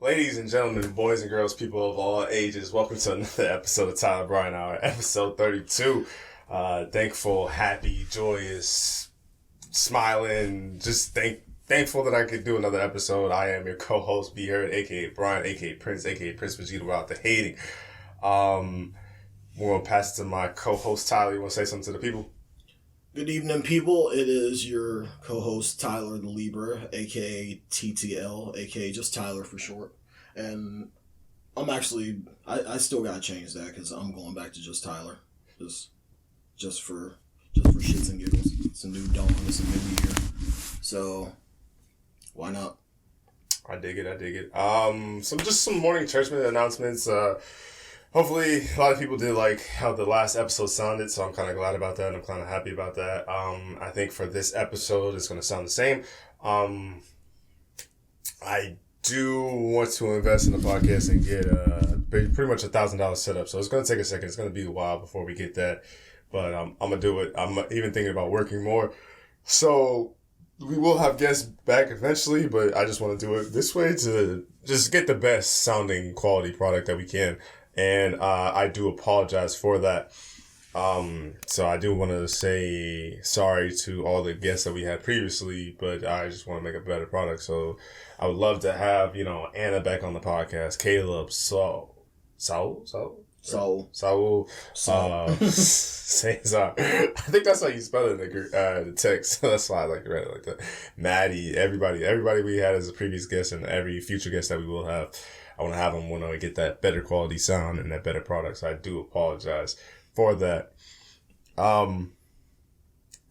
Ladies and gentlemen, boys and girls, people of all ages, welcome to another episode of Tyler Bryan Hour, episode 32. Thankful, happy, joyous, smiling, just thankful that I could do another episode. I am your co-host, Be Heard, aka Brian, aka Prince Vegeta without the hating. We're going to pass it to my co-host, Tyler. You want to say something to the people? Good evening, people. It is your co-host, Tyler the Libra, a.k.a. TTL, a.k.a. just Tyler for short. And I'm actually, I still got to change that because I'm going back to just Tyler. Just for shits and giggles. It's a new dawn. It's a new year. So, why not? I dig it. So just some morning churchman announcements. Hopefully, a lot of people did like how the last episode sounded, so I'm kind of glad about that, and I'm kind of happy about that. I think for this episode, it's going to sound the same. I do want to invest in the podcast and get pretty much $1,000 set up, so it's going to take a second. It's going to be a while before we get that, but I'm going to do it. I'm even thinking about working more. So we will have guests back eventually, but I just want to do it this way to just get the best sounding quality product that we can. And I do apologize for that. So I do want to say sorry to all the guests that we had previously, but I just want to make a better product. So I would love to have, Anna back on the podcast, Caleb, Saul, Cesar. I think that's how you spell it in the text. That's why I read it like that. Maddie, everybody we had as a previous guest and every future guest that we will have. I want to have them when I get that better quality sound and that better product. So I do apologize for that.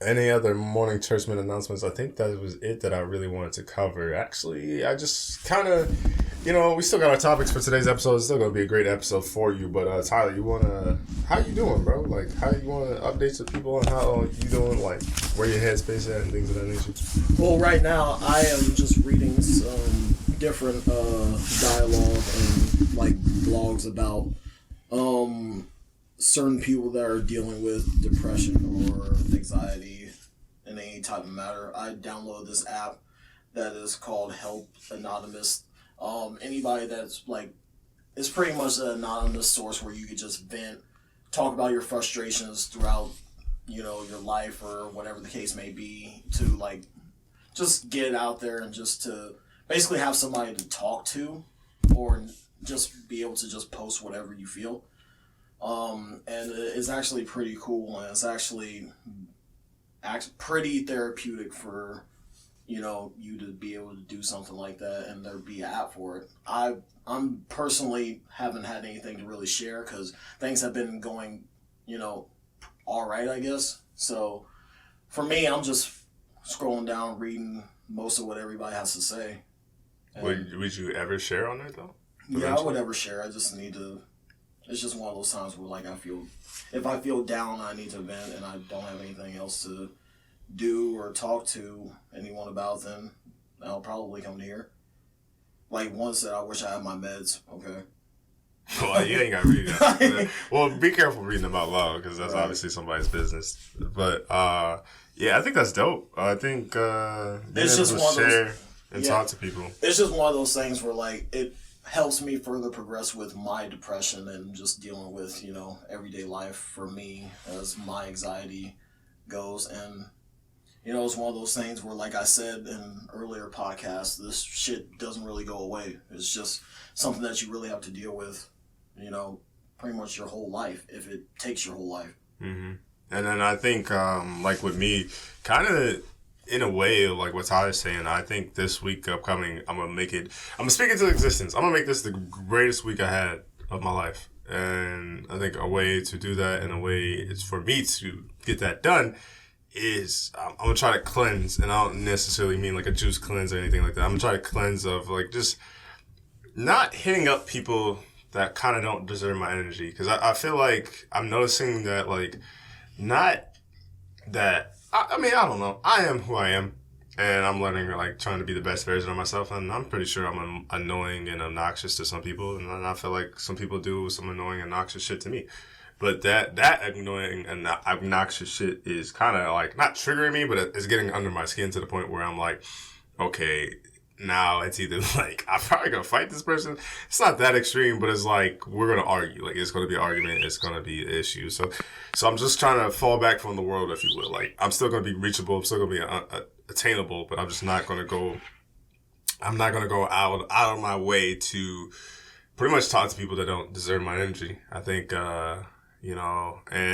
Any other morning churchman announcements? I think that was it that I really wanted to cover. Actually, I just kind of, we still got our topics for today's episode. It's still going to be a great episode for you. But Tyler, how you doing, bro? How you want to update the people on how you doing? Where your headspace at and things of that nature? Well, right now, I am just reading some different dialogue and blogs about certain people that are dealing with depression or anxiety in any type of matter. I downloaded this app that is called Help Anonymous. Anybody that's it's pretty much an anonymous source where you could just vent, talk about your frustrations throughout, your life or whatever the case may be, to just get it out there and just to basically have somebody to talk to, or just be able to just post whatever you feel. And it's actually pretty cool, and it's actually pretty therapeutic for, you to be able to do something like that, and there be an app for it. I'm personally haven't had anything to really share because things have been going, all right, I guess. So for me, I'm just scrolling down, reading most of what everybody has to say. Would you ever share on it though? Yeah, I would ever share. I just need to. It's just one of those times where if I feel down, I need to vent, and I don't have anything else to do or talk to anyone about, then I'll probably come to here. One said, I wish I had my meds. Okay. Well, you ain't got to read that. Well, be careful reading them out loud because that's obviously somebody's business. But yeah, I think that's dope. I think it's just one share of those, and talk to people. It's just one of those things where it helps me further progress with my depression and just dealing with everyday life for me as my anxiety goes. And it's one of those things where, like I said in earlier podcasts, this shit doesn't really go away. It's just something that you really have to deal with, pretty much your whole life, if it takes your whole life. Mm-hmm. And then I think, with me, kind of in a way, what Tyler's saying, I think this week upcoming, I'm going to speak into existence. I'm going to make this the greatest week I had of my life. And I think a way to do that, and a way it's for me to get that done, is I'm going to try to cleanse. And I don't necessarily mean a juice cleanse or anything like that. I'm going to try to cleanse of just not hitting up people that kind of don't deserve my energy. Because I feel like I'm noticing that, not that, I mean, I don't know. I am who I am. And I'm learning, trying to be the best version of myself. And I'm pretty sure I'm annoying and obnoxious to some people. And I feel like some people do some annoying and obnoxious shit to me. But that annoying and obnoxious shit is kind of not triggering me, but it's getting under my skin to the point where I'm okay, now it's either like I'm probably gonna fight this person. It's not that extreme, but it's like we're gonna argue. Like it's gonna be an argument. It's gonna be an issue. So I'm just trying to fall back from the world, if you will. Like I'm still gonna be reachable. I'm still gonna be attainable, but I'm just not gonna go. I'm not gonna go out of my way to pretty much talk to people that don't deserve my energy. I think and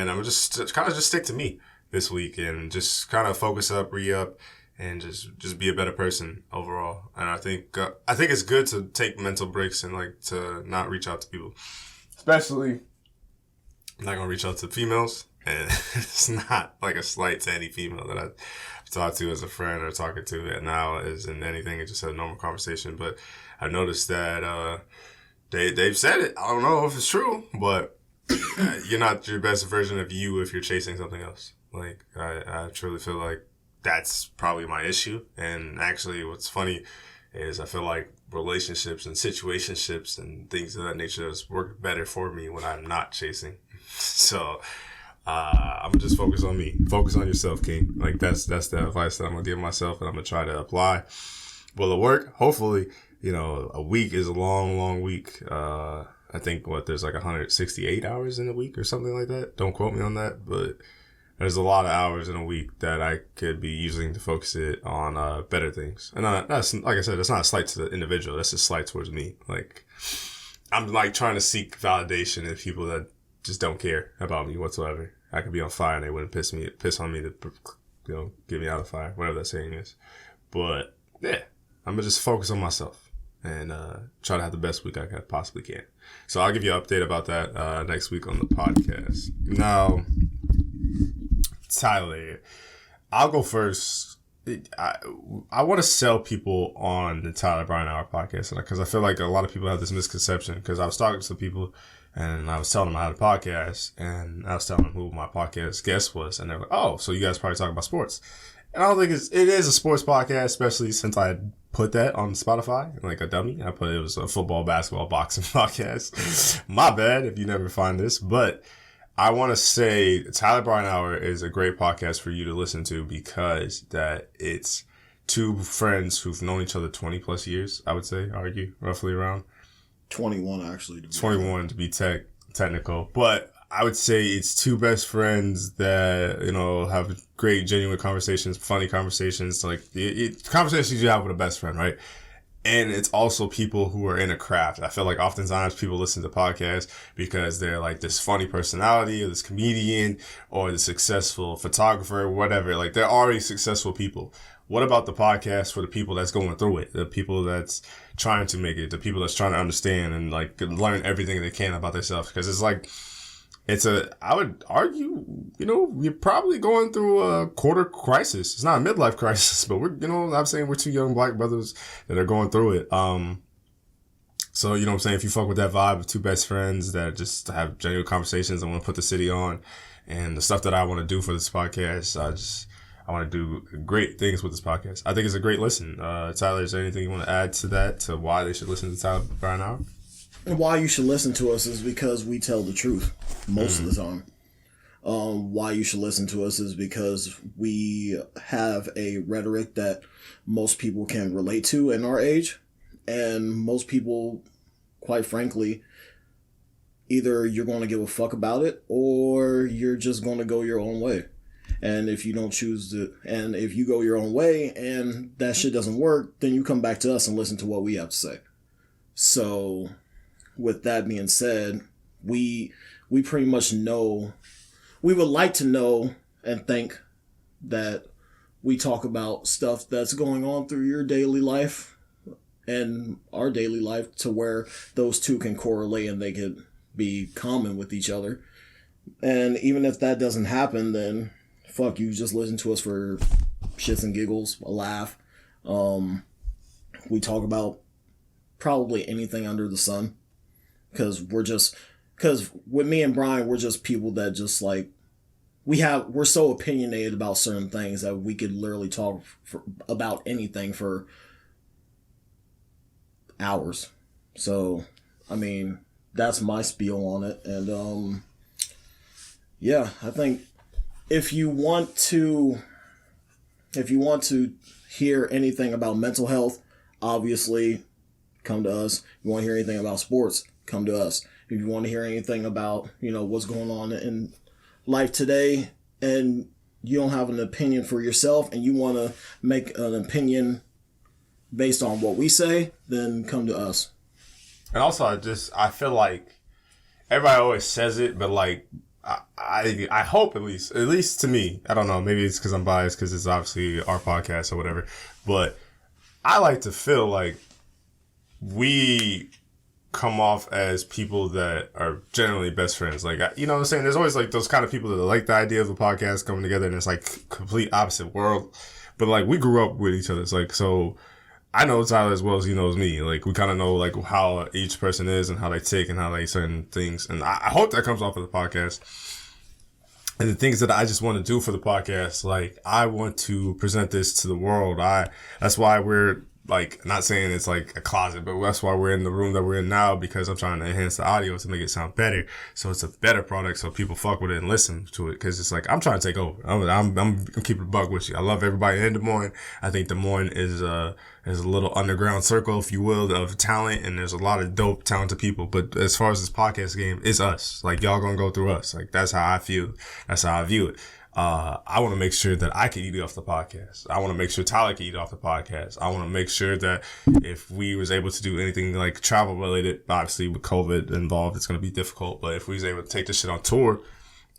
I'm just kind of just stick to me this week and just kind of focus up, re-up, and just be a better person overall. And I think it's good to take mental breaks and like to not reach out to people, especially I'm not gonna reach out to females. And it's not like a slight to any female that I've talked to as a friend or talking to it now isn't anything. It's just a normal conversation. But I noticed that they've said it. I don't know if it's true, but you're not your best version of you if you're chasing something else. Like, I truly feel like that's probably my issue. And actually, what's funny is I feel like relationships and situationships and things of that nature has worked better for me when I'm not chasing. So, I'm just focus on me. Focus on yourself, King. Like, that's the advice that I'm going to give myself and I'm going to try to apply. Will it work? Hopefully, a week is a long, long week. I think there's like 168 hours in a week or something like that. Don't quote me on that, but there's a lot of hours in a week that I could be using to focus it on better things. And that's, like I said, that's not a slight to the individual. That's a slight towards me. Like, I'm like trying to seek validation in people that just don't care about me whatsoever. I could be on fire and they wouldn't piss on me to, get me out of fire, whatever that saying is. But yeah, I'm gonna just focus on myself and try to have the best week I possibly can. So I'll give you an update about that next week on the podcast. Now, Tyler, I'll go first. I want to sell people on the Tyler Bryan Hour podcast because I feel like a lot of people have this misconception because I was talking to people and I was telling them I had a podcast and I was telling them who my podcast guest was and they're like, oh, so you guys probably talk about sports. And I don't think it is a sports podcast, especially since I put that on Spotify like a dummy. I put it was a football, basketball, boxing podcast. My bad if you never find this, but I want to say Tyler Bryan Hour is a great podcast for you to listen to because that it's two friends who've known each other 20 plus years, I would say, argue roughly around 21 actually. 21 to be technical, but I would say it's two best friends that, have great, genuine conversations, funny conversations, like conversations you have with a best friend, right? And it's also people who are in a craft. I feel like oftentimes people listen to podcasts because they're like this funny personality or this comedian or the successful photographer or whatever. Like they're already successful people. What about the podcast for the people that's going through it? The people that's trying to make it, the people that's trying to understand and like learn everything they can about themselves. Because it's like, I would argue, we're probably going through a quarter crisis. It's not a midlife crisis, but I'm saying we're two young black brothers that are going through it. So, what I'm saying? If you fuck with that vibe of two best friends that just have genuine conversations and want to put the city on and the stuff that I want to do for this podcast, I want to do great things with this podcast. I think it's a great listen. Tyler, is there anything you want to add to that, to why they should listen to Tyler Bryan Hour? And why you should listen to us is because we tell the truth most of the time. Why you should listen to us is because we have a rhetoric that most people can relate to in our age. And most people, quite frankly, either you're going to give a fuck about it or you're just going to go your own way. And if you don't choose to, and if you go your own way and that shit doesn't work, then you come back to us and listen to what we have to say. So, with that being said, we pretty much know, we would like to know and think that we talk about stuff that's going on through your daily life and our daily life to where those two can correlate and they could be common with each other. And even if that doesn't happen, then fuck you, just listen to us for shits and giggles, a laugh. We talk about probably anything under the sun. Because with me and Brian, we're just people that just like, we're so opinionated about certain things that we could literally talk about anything for hours. So, I mean, that's my spiel on it. And, yeah, I think if you want to hear anything about mental health, obviously, come to us. If you want to hear anything about sports, come to us. If you want to hear anything about, what's going on in life today, and you don't have an opinion for yourself, and you want to make an opinion based on what we say, then come to us. And also, I feel like everybody always says it, but like, I hope at least to me, I don't know, maybe it's because I'm biased because it's obviously our podcast or whatever, but I like to feel like we come off as people that are generally best friends. Like, you know what I'm saying? There's always like those kind of people that like the idea of a podcast coming together, and it's like complete opposite world. But like, we grew up with each other. It's like, so I know Tyler as well as he knows me. Like, we kind of know like how each person is and how they tick and how they certain things. And I hope that comes off of the podcast. And the things that I just want to do for the podcast, like, I want to present this to the world. That's why we're like, not saying it's like a closet, but that's why we're in the room that we're in now, because I'm trying to enhance the audio to make it sound better. So it's a better product, so people fuck with it and listen to it. Cause it's like, I'm trying to take over. I'm keeping a bug with you. I love everybody in Des Moines. I think Des Moines is a little underground circle, if you will, of talent. And there's a lot of dope, talented people. But as far as this podcast game, it's us. Like, y'all gonna go through us. Like, that's how I feel. That's how I view it. I want to make sure that I can eat off the podcast. I want to make sure Tyler can eat off the podcast. I want to make sure that if we was able to do anything like travel related, obviously with COVID involved, it's going to be difficult. But if we was able to take this shit on tour,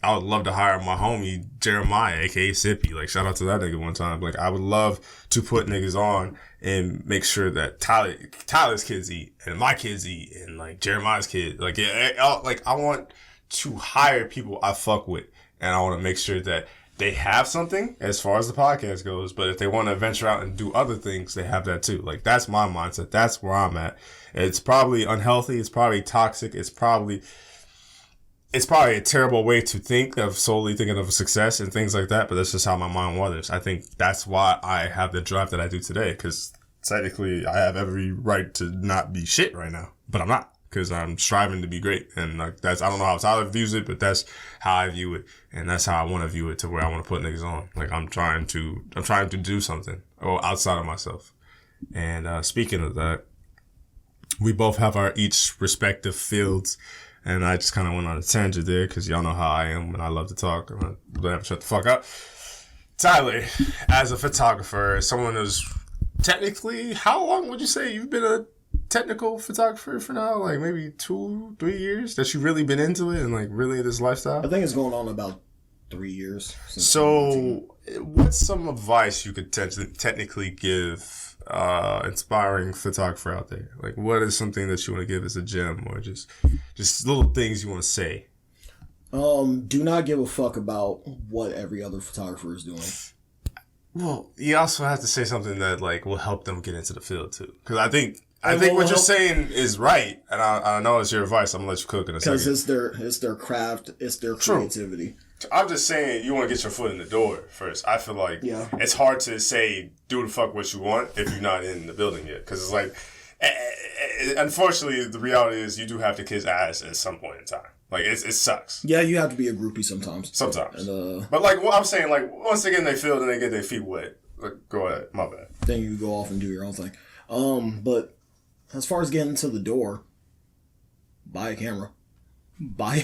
I would love to hire my homie Jeremiah, aka Sippy. Like, shout out to that nigga one time. Like, I would love to put niggas on and make sure that Tyler's kids eat and my kids eat and like Jeremiah's kids. Like, yeah, like, I want to hire people I fuck with. And I want to make sure that they have something as far as the podcast goes. But if they want to venture out and do other things, they have that too. Like, that's my mindset. That's where I'm at. It's probably unhealthy. It's probably toxic. It's probably a terrible way to think of, solely thinking of success and things like that. But that's just how my mind wanders. I think that's why I have the drive that I do today. Because technically I have every right to not be shit right now. But I'm not. Because I'm striving to be great. And like, I don't know how Tyler views it, but that's how I view it. And that's how I want to view it, to where I want to put niggas on. Like, I'm trying to do something outside of myself. And, speaking of that, we both have our each respective fields. And I just kind of went on a tangent there, because y'all know how I am when I love to talk. I'm gonna shut the fuck up. Tyler, as a photographer, someone who's technically, how long would you say you've been a technical photographer for now? Like, maybe 2-3 years that you've really been into it and like really this lifestyle? I think it's going on about 3 years. So what's some advice you could technically give inspiring photographer out there? Like, what is something that you want to give as a gem, or just little things you want to say? Do not give a fuck about what every other photographer is doing. Well, you also have to say something that like will help them get into the field too, because I think what you're saying is right, and I know it's your advice. I'm gonna let you cook in a second. Because it's their craft, it's their creativity. I'm just saying, you want to get your foot in the door first. I feel like it's hard to say do the fuck what you want if you're not in the building yet, because it's like, unfortunately, the reality is you do have to kiss ass at some point in time. Like, it sucks. Yeah, you have to be a groupie sometimes. And, but like, what I'm saying, like, once they get in their field and they get their feet wet, like, go ahead, my bad. Then you go off and do your own thing. But as far as getting to the door, buy a camera, buy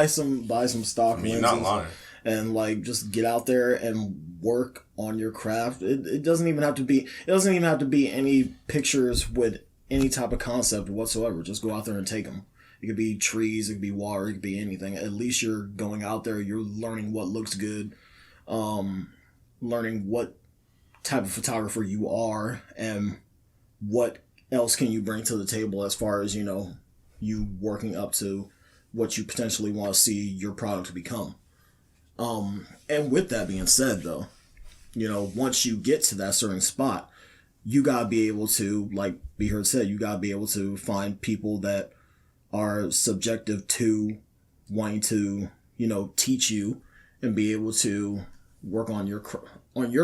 some stock. I mean, you're not lying. And like, just get out there and work on your craft. It doesn't even have to be. It doesn't even have to be any pictures with any type of concept whatsoever. Just go out there and take them. It could be trees, it could be water, it could be anything. At least you're going out there, you're learning what looks good, learning what type of photographer you are, and what else can you bring to the table as far as, you working up to what you potentially want to see your product become. And with that being said, though, once you get to that certain spot, you gotta be able to, like B Heard said, you gotta be able to find people that are subjective to wanting to, teach you and be able to work on your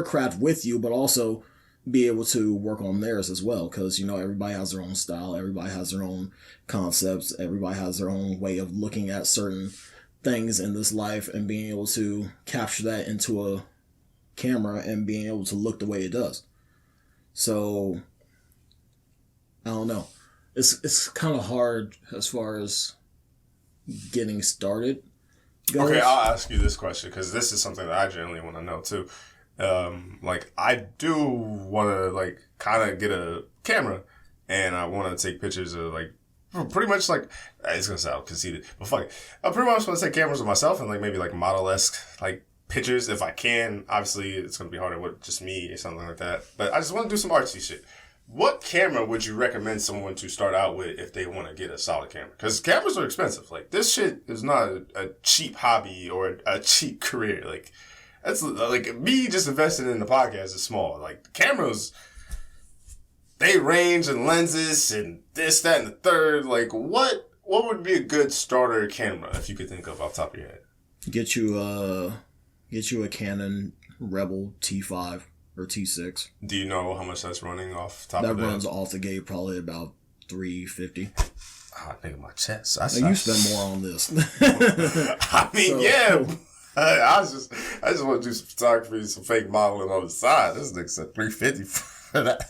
craft with you, but also be able to work on theirs as well. Because, everybody has their own style. Everybody has their own concepts. Everybody has their own way of looking at certain things in this life, and being able to capture that into a camera and being able to look the way it does. So I don't know. It's kind of hard as far as getting started goes. Okay, I'll ask you this question because this is something that I generally want to know too. Like I do want to like kind of get a camera, and I want to take pictures of like pretty much like it's gonna sound conceited, but fuck it. I pretty much want to take cameras of myself and like maybe like model-esque like pictures if I can. Obviously, it's gonna be harder with just me or something like that. But I just want to do some artsy shit. What camera would you recommend someone to start out with if they want to get a solid camera? Because cameras are expensive. Like, this shit is not a cheap hobby or a cheap career. Like, that's like me just investing in the podcast is small. Like, cameras, they range and lenses and this, that, and the third. Like, what would be a good starter camera if you could think of off the top of your head? Get you a Canon Rebel T5. Or T6. Do you know how much that's running off top that of that? That runs off the gate probably about $350. I think of my chest. You spend more on this. I mean, yeah. I just want to do some photography, some fake modeling on the side. This nigga said $350 for that.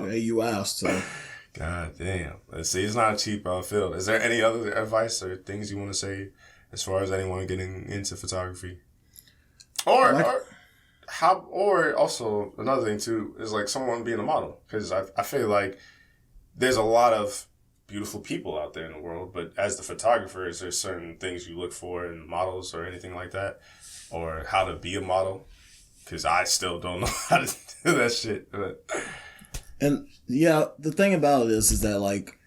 Hey, you asked, so. God damn. Let's see, it's not a cheap field. Is there any other advice or things you want to say as far as anyone getting into photography? Or also another thing too is like someone being a model, because I feel like there's a lot of beautiful people out there in the world, but as the photographer, is there certain things you look for in models or anything like that, or how to be a model? Because I still don't know how to do that shit. And yeah, the thing about it is that like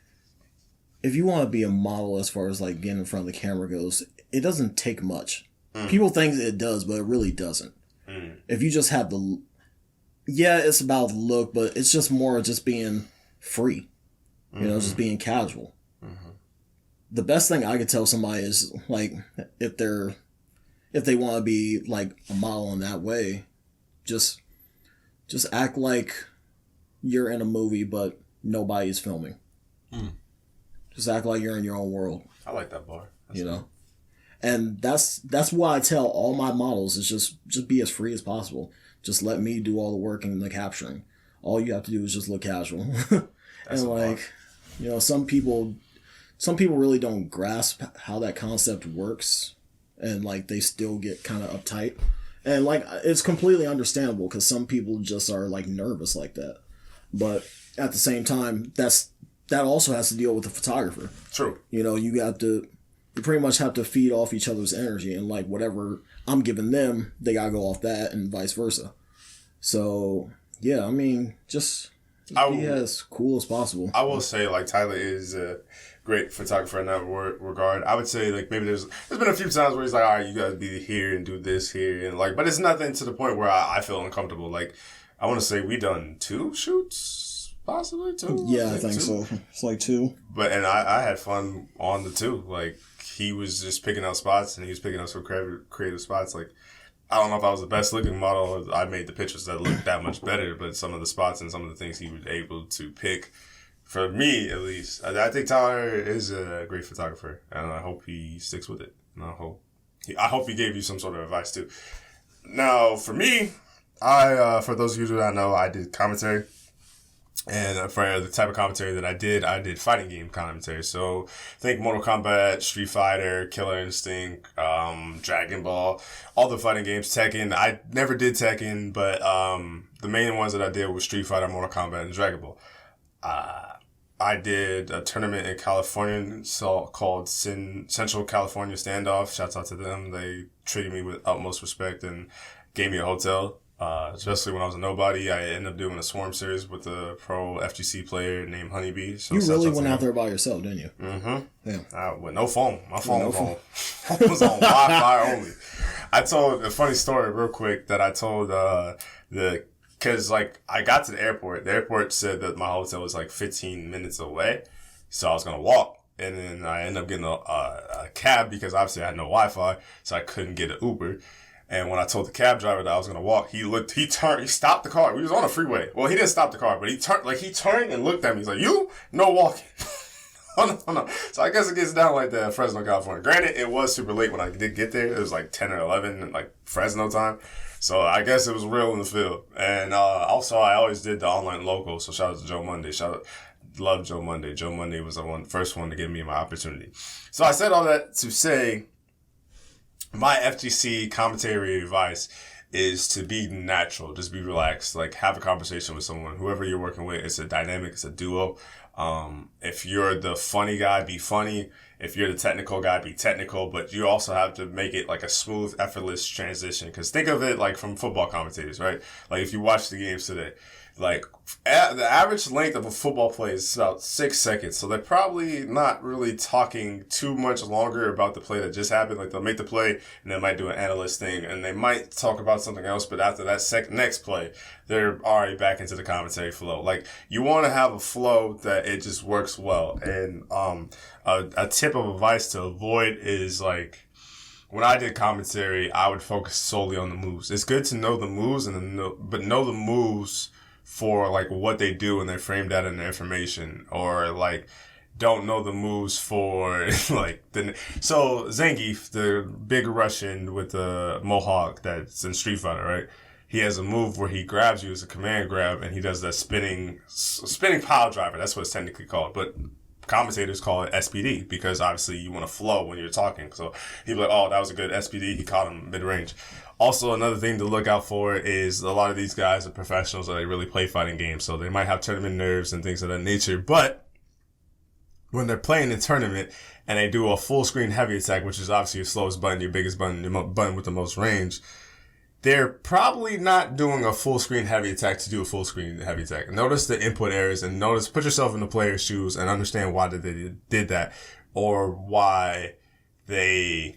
if you want to be a model as far as like getting in front of the camera goes, it doesn't take much. People think it does, but it really doesn't. If you just have it's about the look, but it's just more just being free, just being casual. Mm-hmm. The best thing I could tell somebody is like, if they want to be like a model in that way, just act like you're in a movie, but nobody's filming. Just act like you're in your own world. I like that bar. That's cool. And that's why I tell all my models is just be as free as possible. Just let me do all the work and the capturing. All you have to do is just look casual. And like, some people really don't grasp how that concept works, and like they still get kind of uptight. And like it's completely understandable because some people just are like nervous like that. But at the same time, that also has to deal with the photographer. True. You pretty much have to feed off each other's energy, and like whatever I'm giving them, they gotta go off that, and vice versa. So yeah, I mean, just be as cool as possible. I will say, like, Tyler is a great photographer in that regard. I would say, like, maybe there's been a few times where he's like, all right, you gotta be here and do this here, and like, but it's nothing to the point where I feel uncomfortable. Like, I want to say we done 2 shoots, possibly 2. Yeah, I think so. It's like 2. But and I had fun on the 2. Like, he was just picking out spots, and he was picking out some creative spots. Like, I don't know if I was the best looking model. I made the pictures that looked that much better, but some of the spots and some of the things he was able to pick, for me at least, I think Tyler is a great photographer, and I hope he sticks with it. And I hope he gave you some sort of advice too. Now, for me, for those of you who don't know, I did commentary. And for the type of commentary that I did fighting game commentary. So think Mortal Kombat, Street Fighter, Killer Instinct, Dragon Ball, all the fighting games, Tekken. I never did Tekken, but the main ones that I did was Street Fighter, Mortal Kombat, and Dragon Ball. I did a tournament in California called Central California Standoff. Shouts out to them. They treated me with utmost respect and gave me a hotel. Especially when I was a nobody. I ended up doing a Swarm series with a pro FGC player named Honeybee. So you really went out there by yourself, didn't you? Mm-hmm. Yeah. With no phone. My phone was on Wi-Fi only. I told a funny story real quick that I told because like I got to the airport. The airport said that my hotel was like 15 minutes away, so I was gonna walk. And then I ended up getting a cab because obviously I had no Wi-Fi, so I couldn't get an Uber. And when I told the cab driver that I was going to walk, he stopped the car. We was on a freeway. Well, he didn't stop the car, but he turned and looked at me. He's like, "You? No walking." no. So I guess it gets down like that in Fresno, California. Granted, it was super late when I did get there. It was like 10 or 11 in like Fresno time. So I guess it was real in the field. And also, I always did the online local. So shout out to Joe Monday. Love Joe Monday. Joe Monday was the first one to give me my opportunity. So I said all that to say my FGC commentary advice is to be natural. Just be relaxed. Like, have a conversation with someone. Whoever you're working with, it's a dynamic. It's a duo. If you're the funny guy, be funny. If you're the technical guy, be technical. But you also have to make it like a smooth, effortless transition. Because think of it like from football commentators, right? Like, if you watch the games today, like, the average length of a football play is about 6 seconds. So they're probably not really talking too much longer about the play that just happened. Like, they'll make the play and they might do an analyst thing and they might talk about something else. But after that next play, they're already back into the commentary flow. Like, you want to have a flow that it just works well. And a tip of advice to avoid is, like, when I did commentary, I would focus solely on the moves. It's good to know the moves, but know the moves for like what they do and their frame data and their information, or like don't know the moves for like so Zangief, the big Russian with the mohawk that's in Street Fighter, right? He has a move where he grabs you as a command grab and he does that spinning pile driver. That's what it's technically called, but commentators call it SPD because obviously you want to flow when you're talking. So he'd be like, oh, that was a good SPD. He caught him mid-range. Also, another thing to look out for is a lot of these guys are professionals and they really play fighting games. So they might have tournament nerves and things of that nature. But when they're playing the tournament and they do a full screen heavy attack, which is obviously your slowest button, your biggest button, your button with the most range, they're probably not doing a full screen heavy attack to do a full screen heavy attack. Notice the input errors and put yourself in the player's shoes and understand why they did that or why they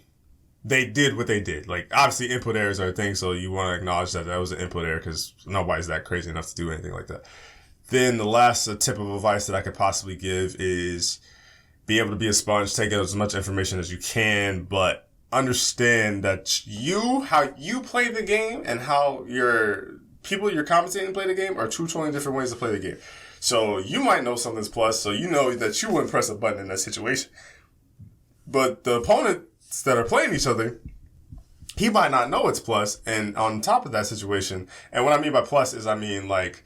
did what they did. Like, obviously input errors are a thing, so you want to acknowledge that was an input error because nobody's that crazy enough to do anything like that. Then the last tip of advice that I could possibly give is be able to be a sponge, take out as much information as you can, but understand that how you play the game and how your people you're commentating play the game are two totally different ways to play the game. So you might know something's plus, so you know that you wouldn't press a button in that situation. But the opponents that are playing each other, he might not know it's plus. And on top of that situation, and what I mean by plus is I mean like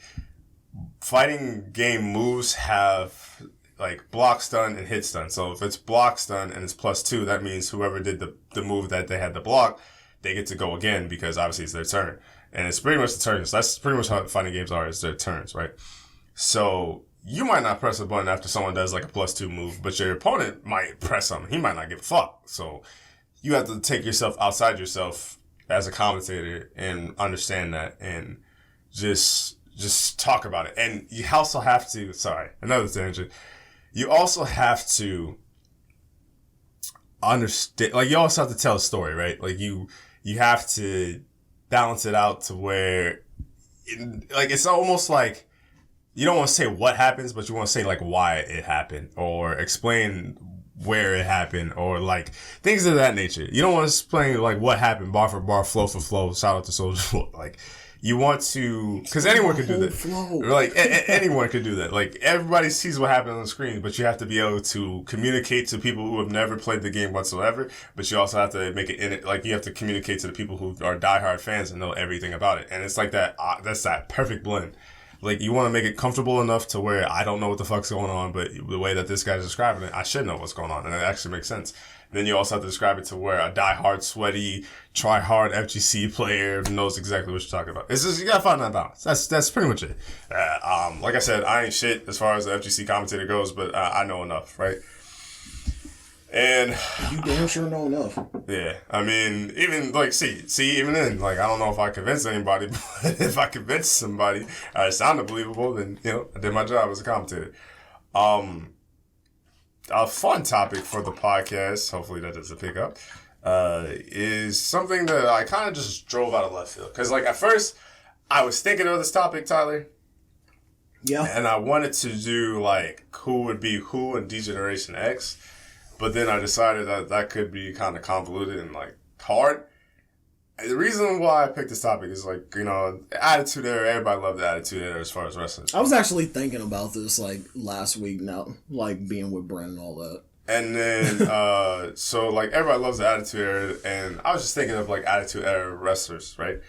fighting game moves have like block stun and hit stun. So if it's block stun and it's +2, that means whoever did the move that they had to block, they get to go again because obviously it's their turn. And it's pretty much the turns. That's pretty much how fighting games are, is their turns, right? So you might not press a button after someone does like a +2 move, but your opponent might press something. He might not give a fuck. So you have to take yourself outside yourself as a commentator and understand that and just talk about it. And you also have to, another tangent. You also have to understand, like, you also have to tell a story, right? Like, you have to balance it out to where, it's almost like, you don't want to say what happens, but you want to say, like, why it happened, or explain where it happened, or, like, things of that nature. You don't want to explain, like, what happened, bar for bar, flow for flow, shout out to Soulja. Like, you want to, because anyone can do that. Flow. Like, anyone can do that. Like, everybody sees what happened on the screen, but you have to be able to communicate to people who have never played the game whatsoever, but you also have to make it in it, like, you have to communicate to the people who are diehard fans and know everything about it. And it's like that, that's that perfect blend. Like, you want to make it comfortable enough to where I don't know what the fuck's going on, but the way that this guy's describing it, I should know what's going on, and it actually makes sense. Then you also have to describe it to where a die-hard, sweaty, try-hard FGC player knows exactly what you're talking about. It's just, you gotta find that balance. That's pretty much it. Like I said, I ain't shit as far as the FGC commentator goes, but I know enough, right? And you damn sure know enough. Yeah, I mean, even like, even then, like, I don't know if I convinced anybody, but if I convinced somebody, it sounded believable, then I did my job as a commentator. A fun topic for the podcast, hopefully that doesn't pick up, is something that I kind of just drove out of left field. Because, like, at first, I was thinking of this topic, Tyler. Yeah. And I wanted to do, like, who would be who in D-Generation X. But then I decided that could be kind of convoluted and, like, hard. The reason why I picked this topic is like, you know, Attitude Era. Everybody loved the Attitude Era as far as wrestling. I was actually thinking about this like last week now, like being with Brent and all that. And then, so like everybody loves the Attitude Era, and I was just thinking of like Attitude Era wrestlers, right?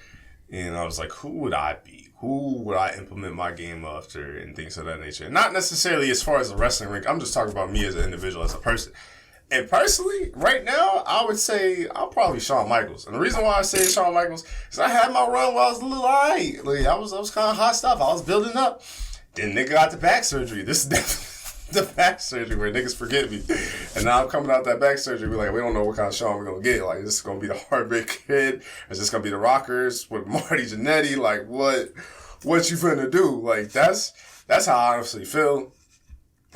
And I was like, who would I be? Who would I implement my game after and things of that nature? Not necessarily as far as the wrestling ring. I'm just talking about me as an individual, as a person. And personally, right now, I would say I'm probably Shawn Michaels. And the reason why I say Shawn Michaels is I had my run while I was a little high. Like, I was kind of hot stuff. I was building up. Then nigga got the back surgery. This is definitely the back surgery where niggas forget me. And now I'm coming out that back surgery. We're like, we don't know what kind of Shawn we're going to get. Like, this is going to be the Heartbreak Kid. It's just going to be the Rockers with Marty Jannetty. Like, what you finna do? Like, that's how I honestly feel.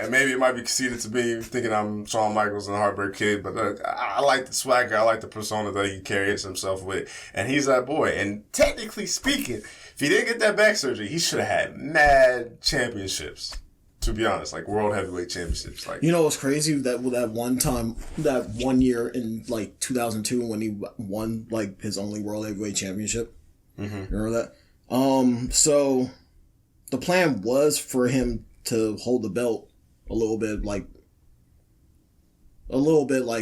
And maybe it might be conceded to me thinking I'm Shawn Michaels and the Heartbreak Kid, but I like the swagger. I like the persona that he carries himself with. And he's that boy. And technically speaking, if he didn't get that back surgery, he should have had mad championships. To be honest, like World Heavyweight Championships. Like, you know what's crazy? That that 1 year in like 2002 when he won like his only World Heavyweight Championship. Mm-hmm. Remember that? So the plan was for him to hold the belt a little bit like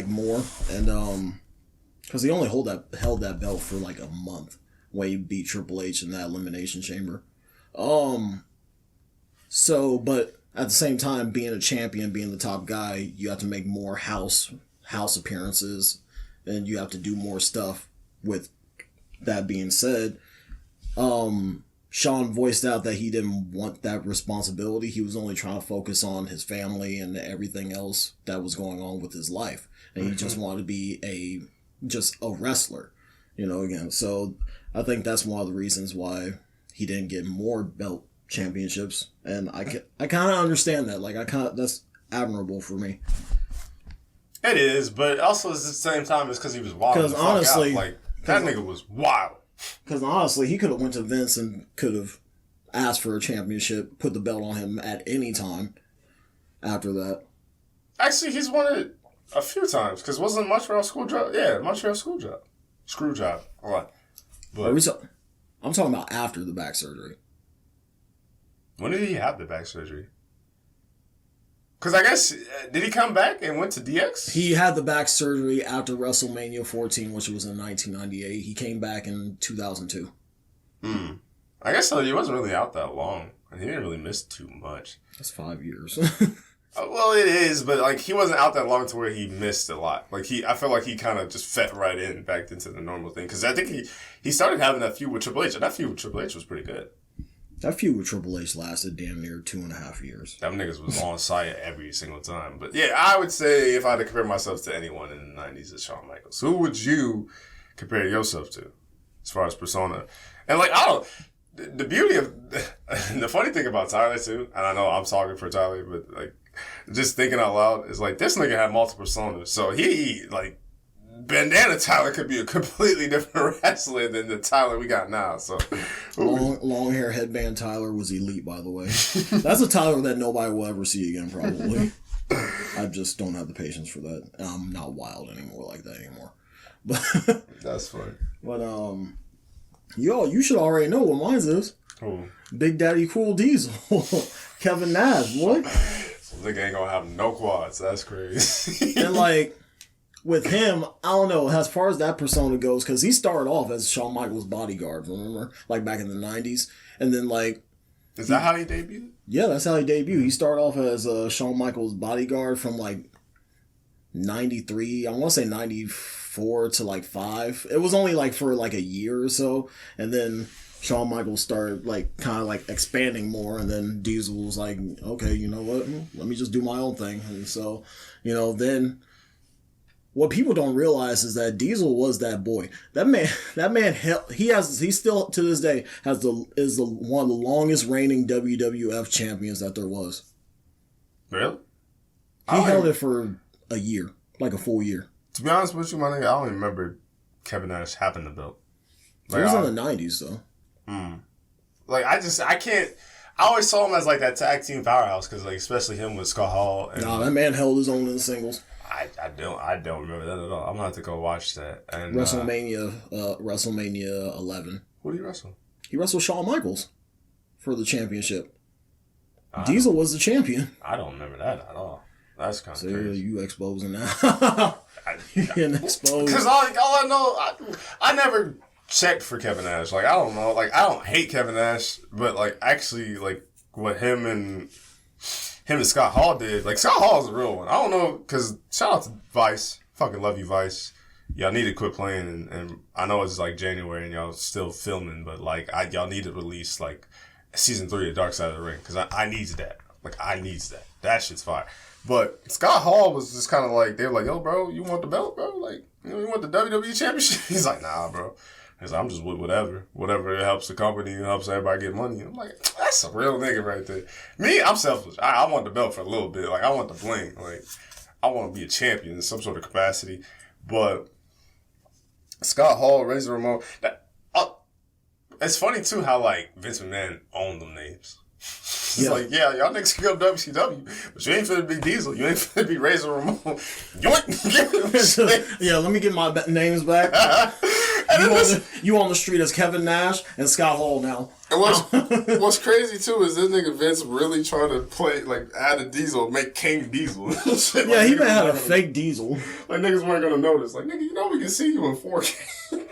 more, and because he only held that belt for like a month when he beat Triple H in that Elimination Chamber. So, but at the same time, being a champion, being the top guy, you have to make more house appearances, and you have to do more stuff. With that being said, Shawn voiced out that he didn't want that responsibility. He was only trying to focus on his family and everything else that was going on with his life. And he just wanted to be just a wrestler, you know, again. So I think that's one of the reasons why he didn't get more belt championships. And I kind of understand that. Like, that's admirable for me. It is, but also at the same time, it's because he was wild. Because honestly, like, that nigga was wild. Because honestly, he could have went to Vince and could have asked for a championship, put the belt on him at any time after that. Actually, he's won it a few times, because wasn't Montreal Screwjob? Yeah, Montreal Screwjob. A lot. But I'm talking about after the back surgery. When did he have the back surgery? Because I guess, did he come back and went to DX? He had the back surgery after WrestleMania 14, which was in 1998. He came back in 2002. I guess so. He wasn't really out that long. And he didn't really miss too much. That's 5 years. Well, it is, but like he wasn't out that long to where he missed a lot. Like I feel like he kind of just fit right in back into the normal thing. Because I think he started having that feud with Triple H, and that feud with Triple H was pretty good. That feud with Triple H lasted damn near 2.5 years. Them niggas was on site every single time. But yeah, I would say if I had to compare myself to anyone in the 90s, it's Shawn Michaels. Who would you compare yourself to as far as persona? And like, the beauty of, the funny thing about Tyler too, and I know I'm talking for Tyler, but like, just thinking out loud, is like, this nigga had multiple personas. So he, like, Bandana Tyler could be a completely different wrestler than the Tyler we got now. So long hair headband Tyler was elite, by the way. That's a Tyler that nobody will ever see again, probably. I just don't have the patience for that. I'm not wild anymore like that anymore. But that's funny. But you should already know what mine is. Who? Big Daddy Cool Diesel, Kevin Nash, boy. So nigga ain't gonna have no quads. That's crazy. And like, with him, I don't know, as far as that persona goes, because he started off as Shawn Michaels' bodyguard, remember? Like, back in the 90s. And then, like... Is that how he debuted? Yeah, that's how he debuted. He started off as Shawn Michaels' bodyguard from, like, 93, I want to say 94 to, like, 5. It was only, like, for, like, a year or so. And then Shawn Michaels started, like, kind of, like, expanding more. And then Diesel was like, okay, you know what? Let me just do my own thing. And so, you know, then... What people don't realize is that Diesel was that boy. That man, he still to this day is the one of the longest reigning WWF champions that there was. Really? He held it for a year, like a full year. To be honest with you, my nigga, I don't even remember Kevin Nash having the belt. Like, it was in the 90s, though. Like, I can't. I always saw him as like that tag team powerhouse because, like, especially him with Scott Hall. Nah, that man held his own in the singles. I don't remember that at all. I'm gonna have to go watch that. And WrestleMania 11. Who did he wrestle? He wrestled Shawn Michaels for the championship. Diesel was the champion. I don't remember that at all. That's kind of crazy. You exposing that? You getting exposed? Because all I know, I never checked for Kevin Nash. Like, I don't know. Like, I don't hate Kevin Nash, but like actually, like what him and Scott Hall did. Like, Scott Hall is a real one. I don't know, because shout out to Vice. Fucking love you, Vice. Y'all need to quit playing, and I know it's like January and y'all still filming, but like y'all need to release like season 3 of Dark Side of the Ring, because I needs that. Like, I needs that. That shit's fire. But Scott Hall was just kind of like, they were like, yo, bro, you want the belt, bro? Like, you want the WWE Championship? He's like, nah, bro. He's like, I'm just with whatever. Whatever it helps the company, it helps everybody get money. I'm like, that's a real nigga right there. Me, I'm selfish. I want the belt for a little bit. Like, I want the bling. Like, I want to be a champion in some sort of capacity. But Scott Hall, Razor Ramon, it's funny too how like Vince McMahon owned them names. It's like, yeah, y'all niggas can go WCW, but you ain't finna be Diesel. You ain't finna be Razor Ramon. Yeah, let me get my names back. You on the street as Kevin Nash and Scott Hall now. And what's crazy too is this nigga Vince really trying to play, like, add a Diesel, make King Diesel. Shit, yeah, like, he even had a fake Diesel. Like, niggas weren't gonna notice. Like, nigga, you know we can see you in 4K.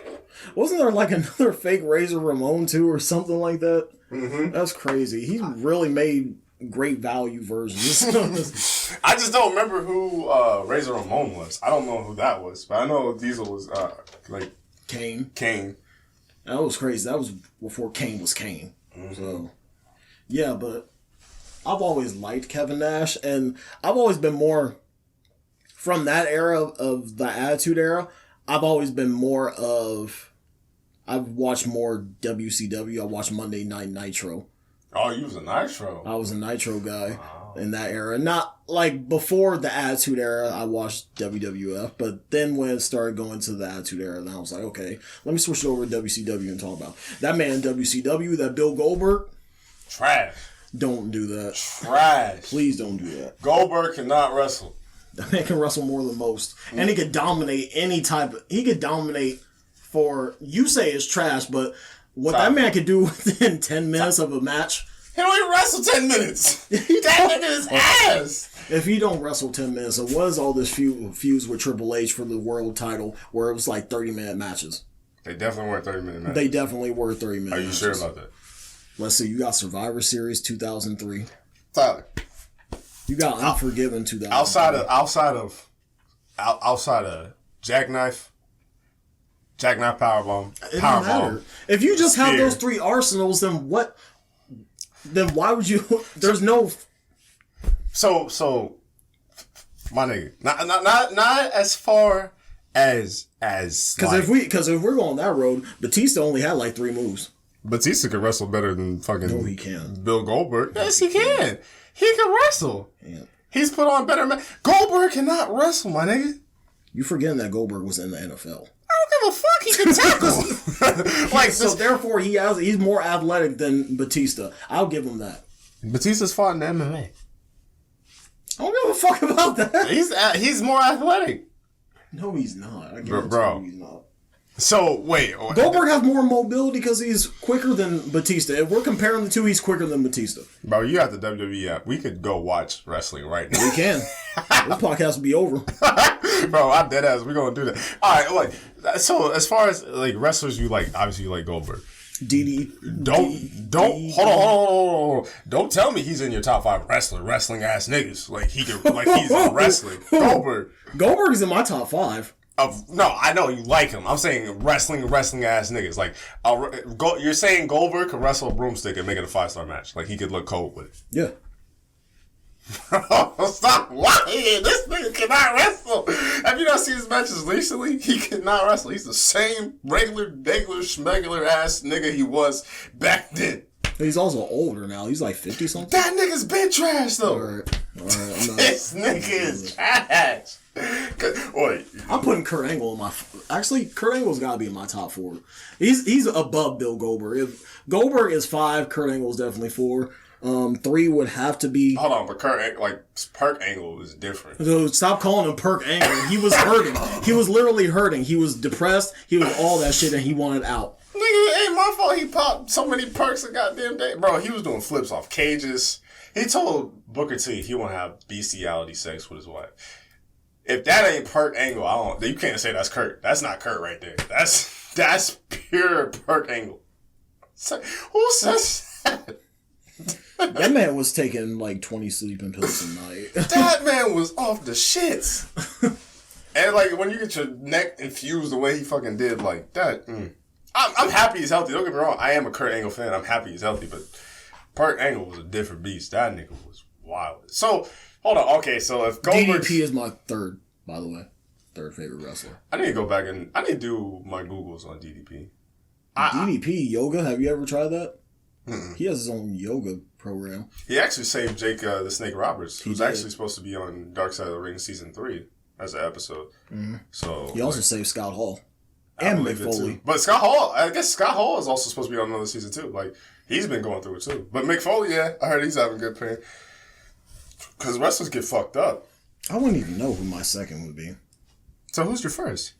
Wasn't there like another fake Razor Ramon too, or something like that? Mm-hmm. That's crazy. He really made great value versions. I just don't remember who Razor Ramon was. I don't know who that was, but I know Diesel was like Kane. That was crazy. That was before Kane was Kane. Mm-hmm. So yeah, but I've always liked Kevin Nash, and I've always been more from that era of the Attitude Era. I've always been more of. I've watched more WCW. I watched Monday Night Nitro. Oh, you was a Nitro? I was a Nitro guy in that era. Not like before the Attitude Era, I watched WWF. But then when it started going to the Attitude Era, then I was like, okay, let me switch over to WCW and talk about that man in WCW, that Bill Goldberg. Trash. Don't do that. Trash. Please don't do that. Goldberg cannot wrestle. That man can wrestle more than most. Mm. And he could dominate any type of... He could dominate... For you say it's trash, but what that man could do within 10 minutes of a match. He don't even wrestle 10 minutes. That nigga is ass. If he don't wrestle 10 minutes, so what is all this feuds with Triple H for the world title where it was like 30-minute matches? They definitely weren't 30-minute matches. They definitely were 30-minute matches. Are you sure about that? Let's see. You got Survivor Series 2003. Tyler. You got Unforgiven 2003. Outside of Jackknife Powerbomb. It doesn't matter. If you just have those 3 arsenals, then what? Then why would you? There's no. So, my nigga, not as far as because if we're going that road, Batista only had like 3 moves. Batista can wrestle better than fucking. No, he can. Bill Goldberg. Yes, he can. He can wrestle. Yeah. He's put on better. Goldberg cannot wrestle, my nigga. You forgetting that Goldberg was in the NFL. I don't give a fuck. He can tackle. Like, so therefore he's more athletic than Batista. I'll give him that. Batista's fought in MMA. I don't give a fuck about that. He's more athletic. No, he's not. I bro. He's not. So wait, Goldberg has more mobility because he's quicker than Batista. If we're comparing the two, he's quicker than Batista. Bro, you got the WWE app. We could go watch wrestling right now. We can. This podcast will be over. Bro, I'm dead ass. We're gonna do that. All right, like, so as far as like wrestlers, you like, obviously you like Goldberg. Hold on. Don't tell me he's in your top 5 wrestling ass niggas. Like he's wrestling. Goldberg is in my top 5. No, I know you like him. I'm saying wrestling ass niggas. Like, you're saying Goldberg could wrestle a broomstick and make it a 5-star match. Like he could look cold with it. Yeah. Stop lying. This nigga cannot wrestle. Have you not seen his matches recently? He cannot wrestle. He's the same regular, schmegular ass nigga he was back then. He's also older now. He's like 50 something. That nigga's been trash though. All right. This nigga is trash. Wait. I'm putting Kurt Angle in my. Actually, Kurt Angle's got to be in my top 4. He's above Bill Goldberg. If Goldberg is 5, Kurt Angle's definitely 4. 3 would have to be. Hold on, but Perk Angle is different. So stop calling him Perk Angle. He was hurting. He was literally hurting. He was depressed. He was all that shit, and he wanted out. Nigga, it ain't my fault he popped so many perks a goddamn day. Bro, he was doing flips off cages. He told Booker T he want to have bestiality sex with his wife. If that ain't Perk Angle, you can't say that's Kurt. That's not Kurt right there. That's pure Perk Angle. Who says that? That man was taking like 20 sleeping pills a night. That man was off the shits. And like when you get your neck infused the way he fucking did, like that. I'm happy he's healthy. Don't get me wrong. I am a Kurt Angle fan. I'm happy he's healthy, but Perk Angle was a different beast. That nigga was wild. So hold on. Okay, so if Goldberg DDP is my third, by the way, third favorite wrestler. I need to go back and I need to do my Googles on DDP. DDP yoga. Have you ever tried that? He has his own yoga program. He actually saved Jake the Snake Roberts, who's actually supposed to be on Dark Side of the Ring season 3 as an episode. Mm-hmm. So he also saved Scott Hall and Mick Foley. But Scott Hall, I guess Scott Hall is also supposed to be on another season too. Like he's been going through it too. But Mick Foley, yeah, I heard he's having good pain because wrestlers get fucked up. I wouldn't even know who my second would be. So who's your first?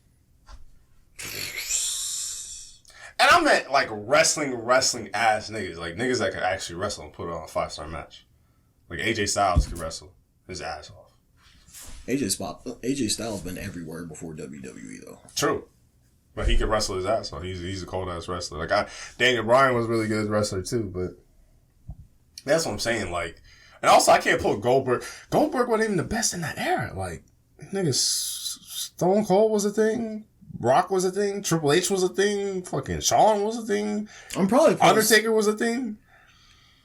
And I meant like wrestling ass niggas. Like niggas that could actually wrestle and put on a 5-star match. Like AJ Styles could wrestle his ass off. AJ Styles been everywhere before WWE though. True. But he could wrestle his ass off. He's a cold ass wrestler. Like Daniel Bryan was a really good wrestler too, but that's what I'm saying. Like, and also I can't pull Goldberg. Goldberg wasn't even the best in that era. Like, niggas, Stone Cold was a thing. Rock was a thing. Triple H was a thing. Fucking Shawn was a thing. Undertaker was a thing.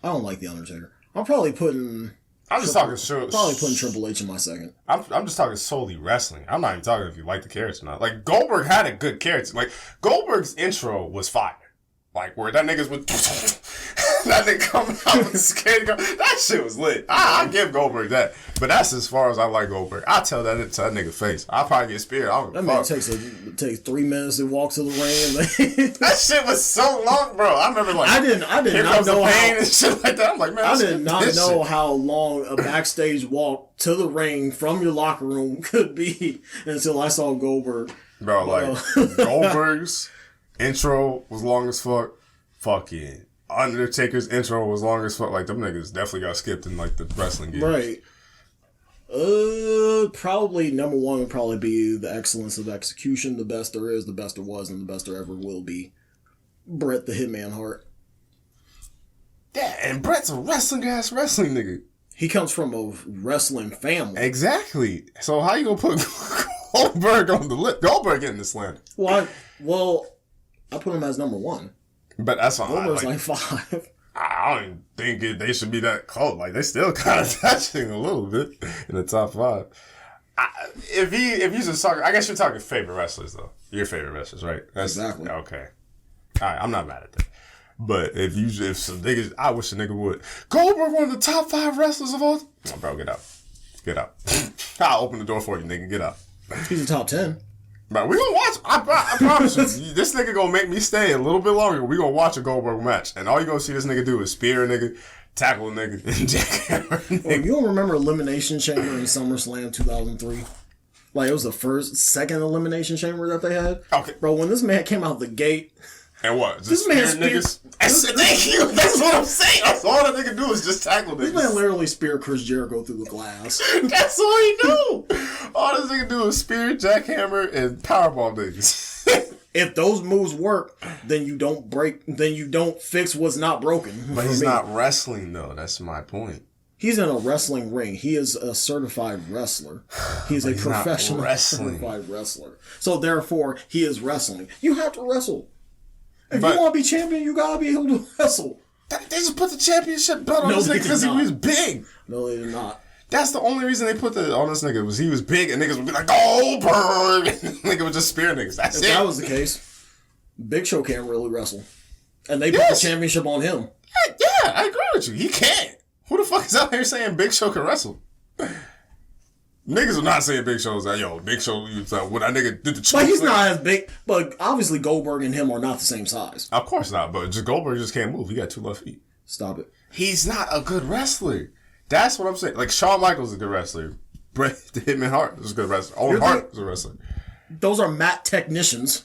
I don't like the Undertaker. I'm probably putting. I'm just talking. Probably putting Triple H in my second. I'm just talking solely wrestling. I'm not even talking if you like the character or not. Like Goldberg had a good character. Like Goldberg's intro was fire. Like where that niggas would that nigga come out with scared. That shit was lit. I give Goldberg that, but that's as far as I like Goldberg. I tell that to that nigga face. I'll probably get speared. That man takes 3 minutes to walk to the ring. That shit was so long, bro. I remember like I did not know pain and shit like that. I'm like, man, I did not know how long a backstage walk to the ring from your locker room could be until I saw Goldberg. Bro, like Goldberg's intro was long as fuck. Fucking Undertaker's intro was long as fuck. Like them niggas definitely got skipped in like the wrestling game. Right. Probably number 1 would probably be the excellence of execution. The best there is, the best there was, and the best there ever will be. Bret the Hitman Hart. Yeah, and Bret's a wrestling nigga. He comes from a wrestling family. Exactly. So how you gonna put Goldberg on the list? Goldberg getting the slander. Well, I put him as number 1. But that's why Goldberg's like 5. I don't even think they should be that close. Like they still kind of touching a little bit in the top 5. If he's just talking, I guess you're talking favorite wrestlers though. Your favorite wrestlers, right? Exactly. Okay. All right, I'm not mad at that. But if some niggas, I wish a nigga would. Goldberg, one of the top 5 wrestlers of all. Oh, bro, get out. I'll open the door for you, nigga. Get out. He's a top 10. But we gonna watch. I promise you, this nigga gonna make me stay a little bit longer. We gonna watch a Goldberg match, and all you gonna see this nigga do is spear a nigga, tackle a nigga, and jackhammer. Well, you don't remember Elimination Chamber in SummerSlam 2003? Like it was the second Elimination Chamber that they had. Okay, bro. When this man came out the gate. And what? This man niggas? Thank you. That's what I'm saying. That's all that nigga do is just tackle niggas. This man literally speared Chris Jericho through the glass. That's all he do. All this nigga do is spear, jackhammer, and powerbomb niggas. If those moves work, then you don't fix what's not broken. But he's not wrestling though. That's my point. He's in a wrestling ring. He is a certified wrestler. He's a professional certified wrestler. So therefore, he is wrestling. You have to wrestle. If you want to be champion, you gotta be able to wrestle. They just put the championship belt on this nigga because he was big. No, they did not. That's the only reason they put on this nigga was he was big and niggas would be like, Goldberg! And nigga would just spear niggas. That's it. If that was the case, Big Show can't really wrestle. And they put the championship on him. Yeah, I agree with you. He can't. Who the fuck is out here saying Big Show can wrestle? Niggas are not saying Big Show's like, yo, Big Show, when that nigga did the choke. But he's not as big. But obviously Goldberg and him are not the same size. Of course not, but Goldberg just can't move. He got 2 left feet. Stop it. He's not a good wrestler. That's what I'm saying. Like, Shawn Michaels is a good wrestler. Bret the Hitman Hart was a good wrestler. Owen Hart was a wrestler. Those are mat technicians.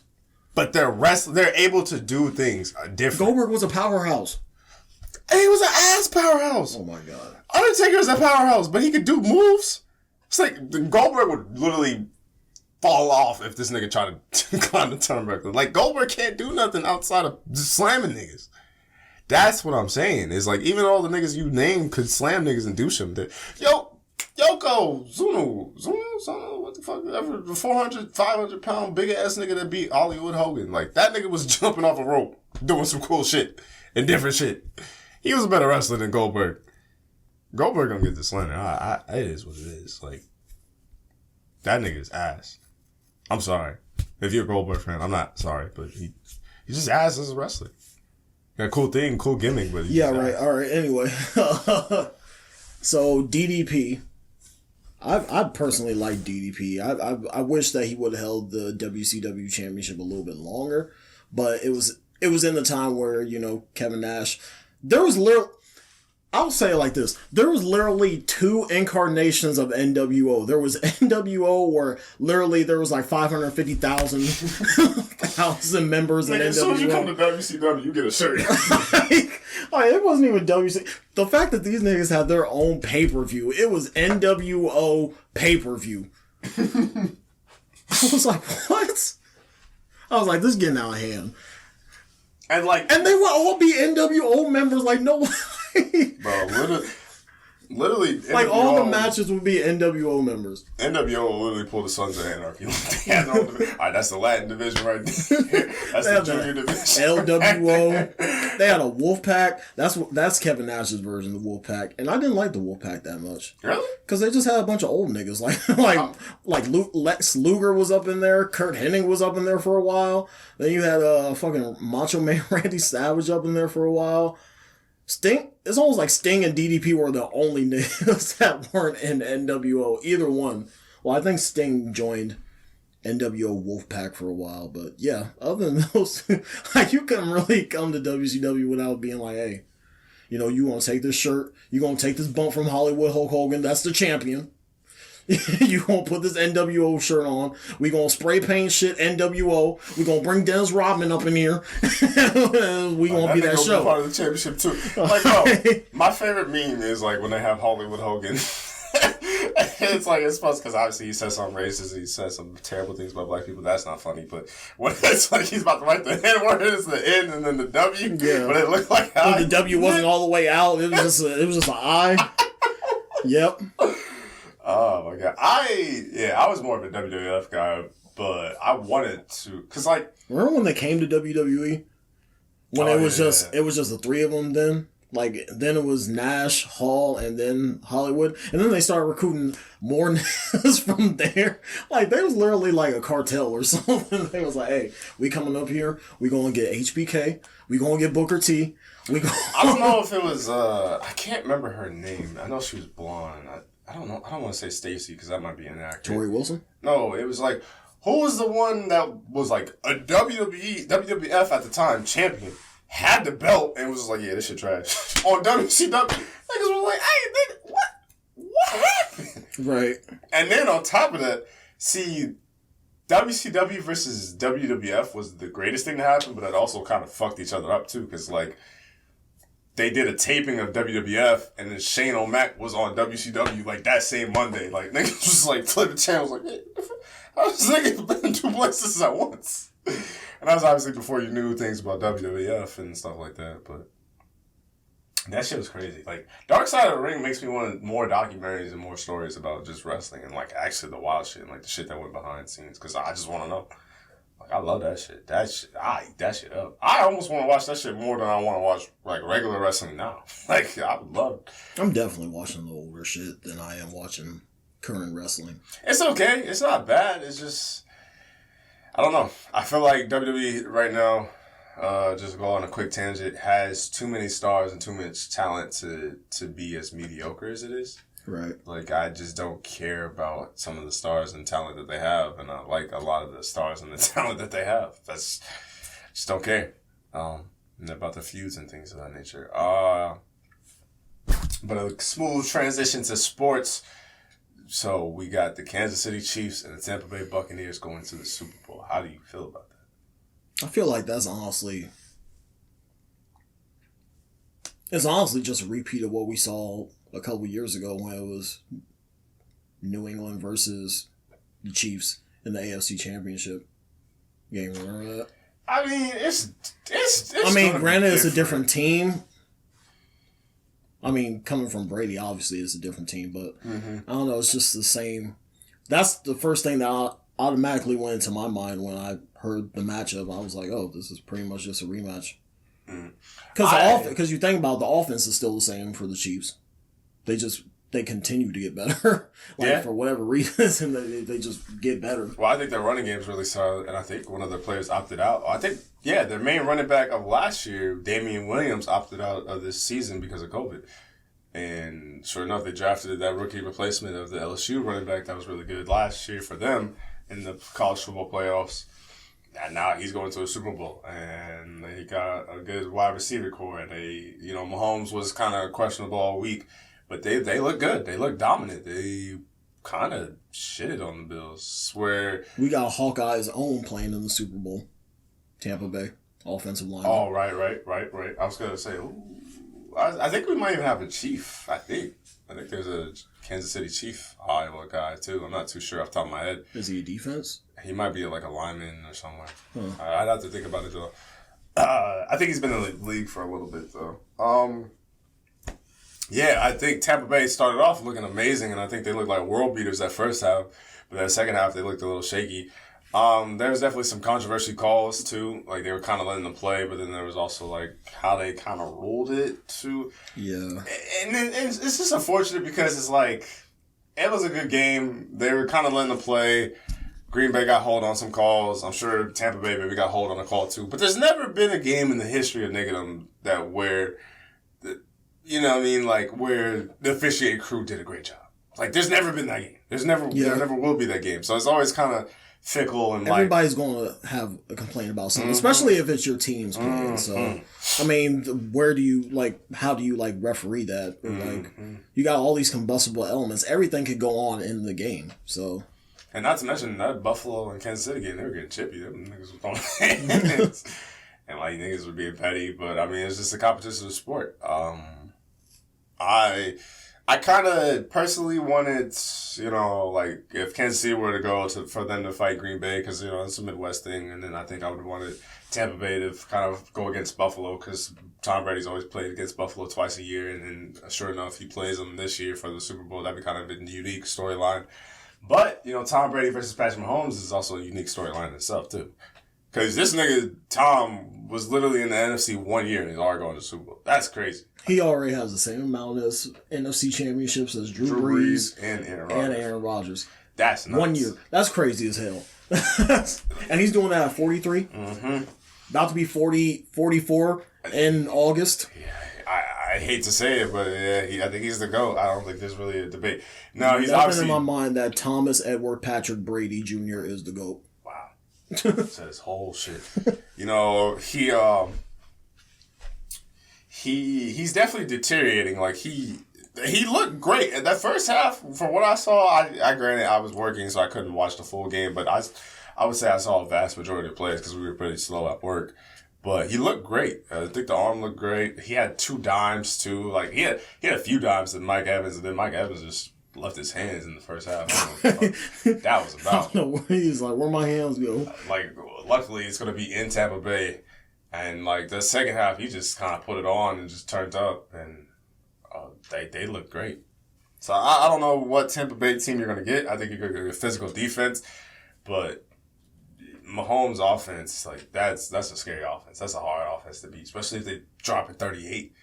But they're able to do things different. Goldberg was a powerhouse. And he was an ass powerhouse. Oh my God. Undertaker was a powerhouse, but he could do moves. It's like Goldberg would literally fall off if this nigga tried to climb the turnbuckle. Like, Goldberg can't do nothing outside of just slamming niggas. That's what I'm saying. It's like, even all the niggas you name could slam niggas and do something. Yoko, Zuno, what the fuck? The 400, 500 pound big ass nigga that beat Hollywood Hogan. Like, that nigga was jumping off a rope, doing some cool shit and different shit. He was a better wrestler than Goldberg. Goldberg gonna get the slander. It is what it is. Like, that nigga's ass. I'm sorry. If you're a Goldberg fan, I'm not sorry, but he's just ass as a wrestler. Got a cool thing, cool gimmick, but yeah, right. Ass. All right. Anyway, so DDP. I personally like DDP. I wish that he would have held the WCW championship a little bit longer, but it was in the time where, you know, Kevin Nash. There was I'll say it like this. There was literally 2 incarnations of NWO. There was NWO where literally there was like 550,000 members in NWO. As soon as you come to WCW, you get a shirt. Like, it wasn't even WCW. The fact that these niggas had their own pay-per-view, it was NWO pay-per-view. I was like, what? I was like, this is getting out of hand. And they would all be NWO members, like, no way. Bro, literally, like, NWO, all the matches would be NWO members. NWO will literally pull the Sons of Anarchy. Alright, that's the Latin division right there. That's the junior division. LWO. They had a Wolfpack. That's Kevin Nash's version of the Wolfpack, and I didn't like the Wolfpack that much. Really? Because they just had a bunch of old niggas. Like Lex Luger was up in there. Kurt Hennig was up in there for a while. Then you had fucking Macho Man Randy Savage up in there for a while. Sting, it's almost like Sting and DDP were the only niggas that weren't in NWO. Either one. Well, I think Sting joined NWO Wolfpack for a while, but yeah, other than those, like, you couldn't really come to WCW without being like, hey, you know, you want to take this shirt, you going to take this bump from Hollywood Hulk Hogan, that's the champion. You gonna put this NWO shirt on. We gonna spray paint shit NWO. We gonna bring Dennis Rodman up in here. We gonna be that show. Be part of the championship too. Like, bro, my favorite meme is like when they have Hollywood Hogan. It's supposed, because obviously he says some racist, he says some terrible things about black people. That's not funny. But when it's like he's about to write the N word, it's the N and then the W. Yeah. But it looked like the W wasn't all the way out. It was just an I. Yep. Oh my God. I was more of a WWF guy, but I wanted to, cause like, remember when they came to WWE? When it was just the 3 of them then? Like, then it was Nash, Hall, and then Hollywood. And then they started recruiting more niggas from there. Like, they was literally like a cartel or something. They was like, hey, we coming up here. We gonna get HBK. We gonna get Booker T. I don't know if it was, I can't remember her name. I know she was blonde. I don't know. I don't want to say Stacy because that might be inaccurate. Tori Wilson? No, it was like, who was the one that was like a WWF at the time champion, had the belt, and was just like, yeah, this shit trash. On WCW, niggas were like, hey, what happened? Right. And then on top of that, see, WCW versus WWF was the greatest thing to happen, but it also kind of fucked each other up too, because like, they did a taping of WWF, and then Shane O'Mac was on WCW like that same Monday. Like, niggas just like flipping channels, like, hey, how does niggas been in 2 places at once? And that was obviously before you knew things about WWF and stuff like that. But that shit was crazy. Like, Dark Side of the Ring makes me want more documentaries and more stories about just wrestling and like actually the wild shit and like the shit that went behind the scenes. Because I just want to know. I love that shit. I eat that shit up. I almost want to watch that shit more than I want to watch like regular wrestling now. Like, I would love it. I'm definitely watching the older shit than I am watching current wrestling. It's okay. It's not bad. It's just, I don't know. I feel like WWE right now, just go on a quick tangent, has too many stars and too much talent to be as mediocre as it is. Right. Like, I just don't care about some of the stars and talent that they have, and I like a lot of the stars and the talent that they have. Just don't care. And about the feuds and things of that nature. But a smooth transition to sports. So we got the Kansas City Chiefs and the Tampa Bay Buccaneers going to the Super Bowl. How do you feel about that? I feel like that's honestly... It's honestly just a repeat of what we saw a couple years ago when it was New England versus the Chiefs in the AFC Championship game. Remember that? I mean, it's I mean, granted, it's a different team. I mean, coming from Brady, obviously, it's a different team, but I don't know. It's just the same. That's the first thing that automatically went into my mind when I heard the matchup. I was like, oh, this is pretty much just a rematch. Because you think about it, the offense is still the same for the Chiefs. They continue to get better. For whatever reason, they just get better. Well, I think their running game is really solid, and I think one of their players opted out. I think, their main running back of last year, Damian Williams, opted out of this season because of COVID. And sure enough, they drafted that rookie replacement of the LSU running back that was really good last year for them in the college football playoffs. And now he's going to a Super Bowl, and he got a good wide receiver core. And Mahomes was kind of questionable all week, but they look good. They look dominant. They kind of shitted on the Bills. Where we got Hawkeye's own playing in the Super Bowl, Tampa Bay offensive line. Oh, right. I was gonna say, I think we might even have a Chief. I think there's a Kansas City Chief Iowa guy too. I'm not too sure off the top of my head. Is he a defense? He might be like a lineman or somewhere. I'd have to think about it though. I think he's been in the league for a little bit though. I think Tampa Bay started off looking amazing, and I think they looked like world beaters that first half. But that second half, they looked a little shaky. There was definitely some controversial calls too. Like they were kind of letting them play, but then there was also like how they kind of ruled it too. Yeah. And it's just unfortunate because it's like it was a good game. They were kind of letting them play. Green Bay got hold on some calls. I'm sure Tampa Bay maybe got hold on a call too. But there's never been a game in the history of Nickendom that where where the officiating crew did a great job. Like there's never been that game. There never will be that game. So it's always kind of fickle and everybody's going to have a complaint about something, especially if it's your team's playing. So, I mean, how do you referee that? You got all these combustible elements. Everything could go on in the game. So, and not to mention that Buffalo and Kansas City game, they were getting chippy. Them niggas were throwing hands. And niggas were being petty, but I mean, it's just a competition of sport. I kind of personally wanted, if Kansas City were to go for them to fight Green Bay, because, it's a Midwest thing, and then I think I would have wanted Tampa Bay to kind of go against Buffalo, because Tom Brady's always played against Buffalo twice a year, and then sure enough, he plays them this year for the Super Bowl. That'd be kind of a unique storyline. But, Tom Brady versus Patrick Mahomes is also a unique storyline in itself, too. Because this nigga, Tom, was literally in the NFC 1 year and he's already going to the Super Bowl. That's crazy. He already has the same amount of NFC championships as Drew Brees and Aaron Rodgers. That's nuts. 1 year. That's crazy as hell. And he's doing that at 43. Mm-hmm. About to be 44 in August. Yeah, I hate to say it, but I think he's the GOAT. I don't think there's really a debate. No, he's obviously in my mind that Thomas Edward Patrick Brady Jr. is the GOAT. Wow. Says whole shit. He's definitely deteriorating. Like he looked great at that first half. From what I saw, I granted I was working, so I couldn't watch the full game. But I would say I saw a vast majority of plays because we were pretty slow at work. But he looked great. I think the arm looked great. He had 2 dimes too. Like he had a few dimes to Mike Evans, and then Mike Evans just left his hands in the first half. That was about. I don't know. He's like, where my hands go? Luckily, it's going to be in Tampa Bay. And, the second half, he just kind of put it on and just turned up. And they look great. So, I don't know what Tampa Bay team you're going to get. I think you're going to get a physical defense. But Mahomes' offense, that's a scary offense. That's a hard offense to beat, especially if they drop at 38.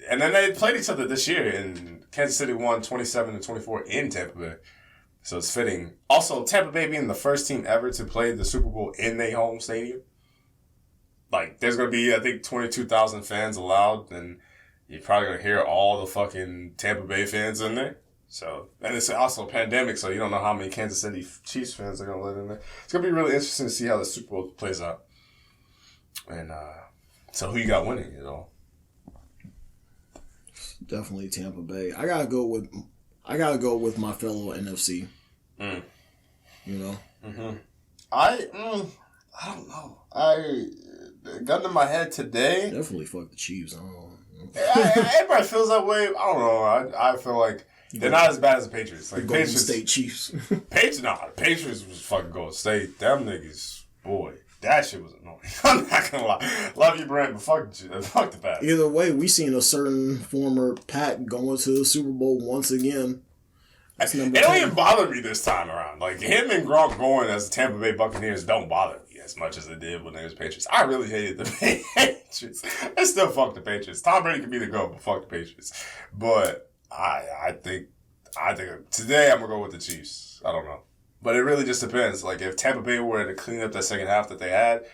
And then they played each other this year, and Kansas City won 27-24 in Tampa Bay. So it's fitting. Also, Tampa Bay being the first team ever to play the Super Bowl in their home stadium. There's going to be, I think, 22,000 fans allowed, and you're probably going to hear all the fucking Tampa Bay fans in there. So, and it's also a pandemic, so you don't know how many Kansas City Chiefs fans are going to let in there. It's going to be really interesting to see how the Super Bowl plays out. And so who you got winning, Definitely Tampa Bay. I gotta go with my fellow NFC. Mm. You know. Mm-hmm. I don't know. Gun to my head today. Definitely fuck the Chiefs. I don't know. Everybody feels that way. I don't know. I feel like they're not as bad as the Patriots. Like Golden Patriots, State Chiefs. Patriots was fucking Golden State. Them niggas, boy, that shit was annoying. I'm not gonna lie. Love you, Brent, but fuck the Pats. Either way, we seen a certain former Pat going to the Super Bowl once again. It don't even bother me this time around. Like, him and Gronk going as the Tampa Bay Buccaneers don't bother me as much as it did when they was Patriots. I really hated the Patriots. I still fuck the Patriots. Tom Brady can be the GOAT, but fuck the Patriots. But I think today I'm going to go with the Chiefs. I don't know. But it really just depends. Like, if Tampa Bay were to clean up that second half that they had,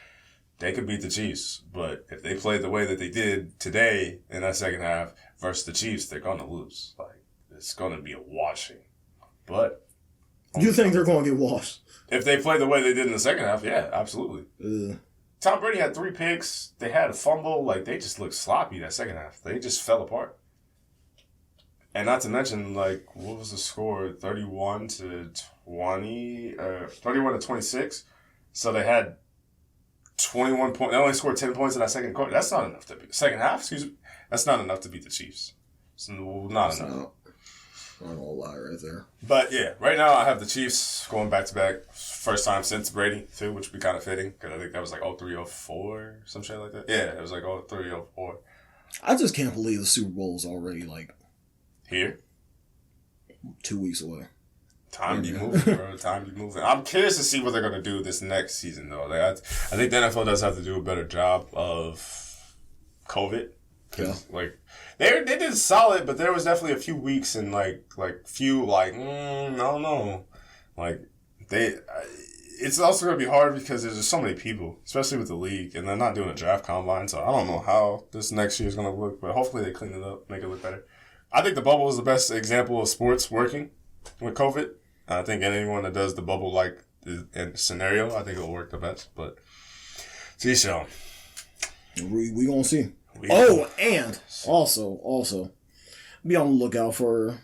they could beat the Chiefs. But if they played the way that they did today in that second half versus the Chiefs, they're going to lose. Like, it's going to be a washing. But you think they're going to get washed? If they play the way they did in the second half, yeah, absolutely. Tom Brady had 3 picks. They had a fumble. Like, they just looked sloppy that second half. They just fell apart. And not to mention, like, what was the score? 31-26. So they had 21 points. They only scored 10 points in that second quarter. That's not enough to beat. Second half, excuse me. That's not enough to beat the Chiefs. It's not enough. I'm not gonna lie right there. But yeah, right now I have the Chiefs going back to back. First time since Brady, too, which would be kind of fitting. Because I think that was like 03-04, some shit like that. Yeah, it was like 03-04. I just can't believe the Super Bowl is already like... Here? 2 weeks away. Time be moving, bro. Time be moving. I'm curious to see what they're going to do this next season, though. I think the NFL does have to do a better job of COVID. Yeah. Like, they did solid, but there was definitely a few weeks and I don't know. Like, it's also going to be hard because there's just so many people, especially with the league, and they're not doing a draft combine, so I don't know how this next year is going to look, but hopefully they clean it up, make it look better. I think the bubble is the best example of sports working with COVID. I think anyone that does the bubble-like scenario, I think it'll work the best, but see, so. We going to see. And also, be on the lookout for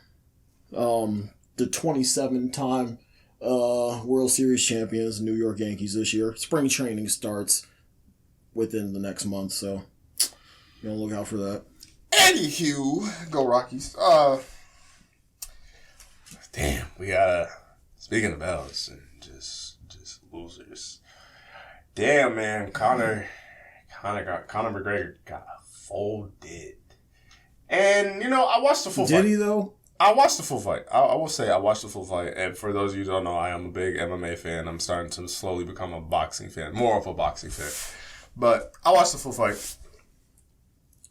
the 27-time World Series champions, New York Yankees this year. Spring training starts within the next month, so be on the lookout for that. Anywho, go Rockies. Damn, we got speaking of bells and just losers. Damn, man, Conor McGregor got folded. And, I watched the full fight. Did he, though? I watched the full fight. I will say I watched the full fight. And for those of you who don't know, I am a big MMA fan. I'm starting to slowly become a boxing fan. More of a boxing fan. But I watched the full fight.